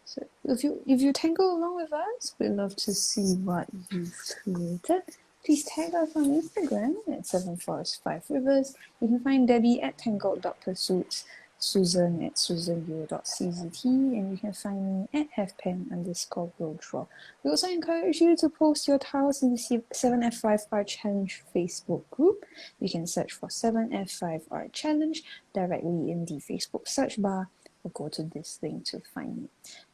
So if you tangle along with us, we'd love to see what you've created. Please tag us on Instagram at 7forest5rivers. You can find Debbie at tangled.pursuits, Susan at susanyeo.czt, and you can find me at halfpen_wilddraw. We also encourage you to post your tiles in the 7F5R Challenge Facebook group. You can search for 7F5R Challenge directly in the Facebook search bar or go to this link to find it.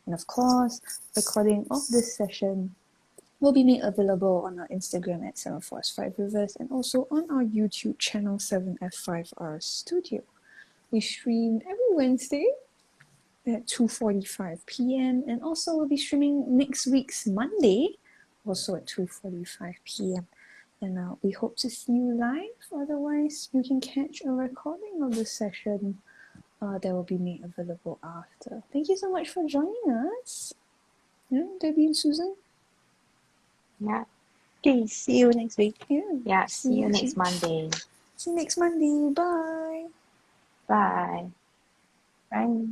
And of course, recording of this session will be made available on our Instagram at 7forest5rivers and also on our YouTube channel 7F5R Studio. We stream every Wednesday at 2:45 p.m. and also we'll be streaming next week's Monday also at 2:45 p.m. And we hope to see you live. Otherwise, you can catch a recording of the session that will be made available after. Thank you so much for joining us. Yeah, Debbie and Susan. Yeah. Okay, see you next week. Yeah. See you next week. Monday. See you next Monday. Bye. Bye. Bye.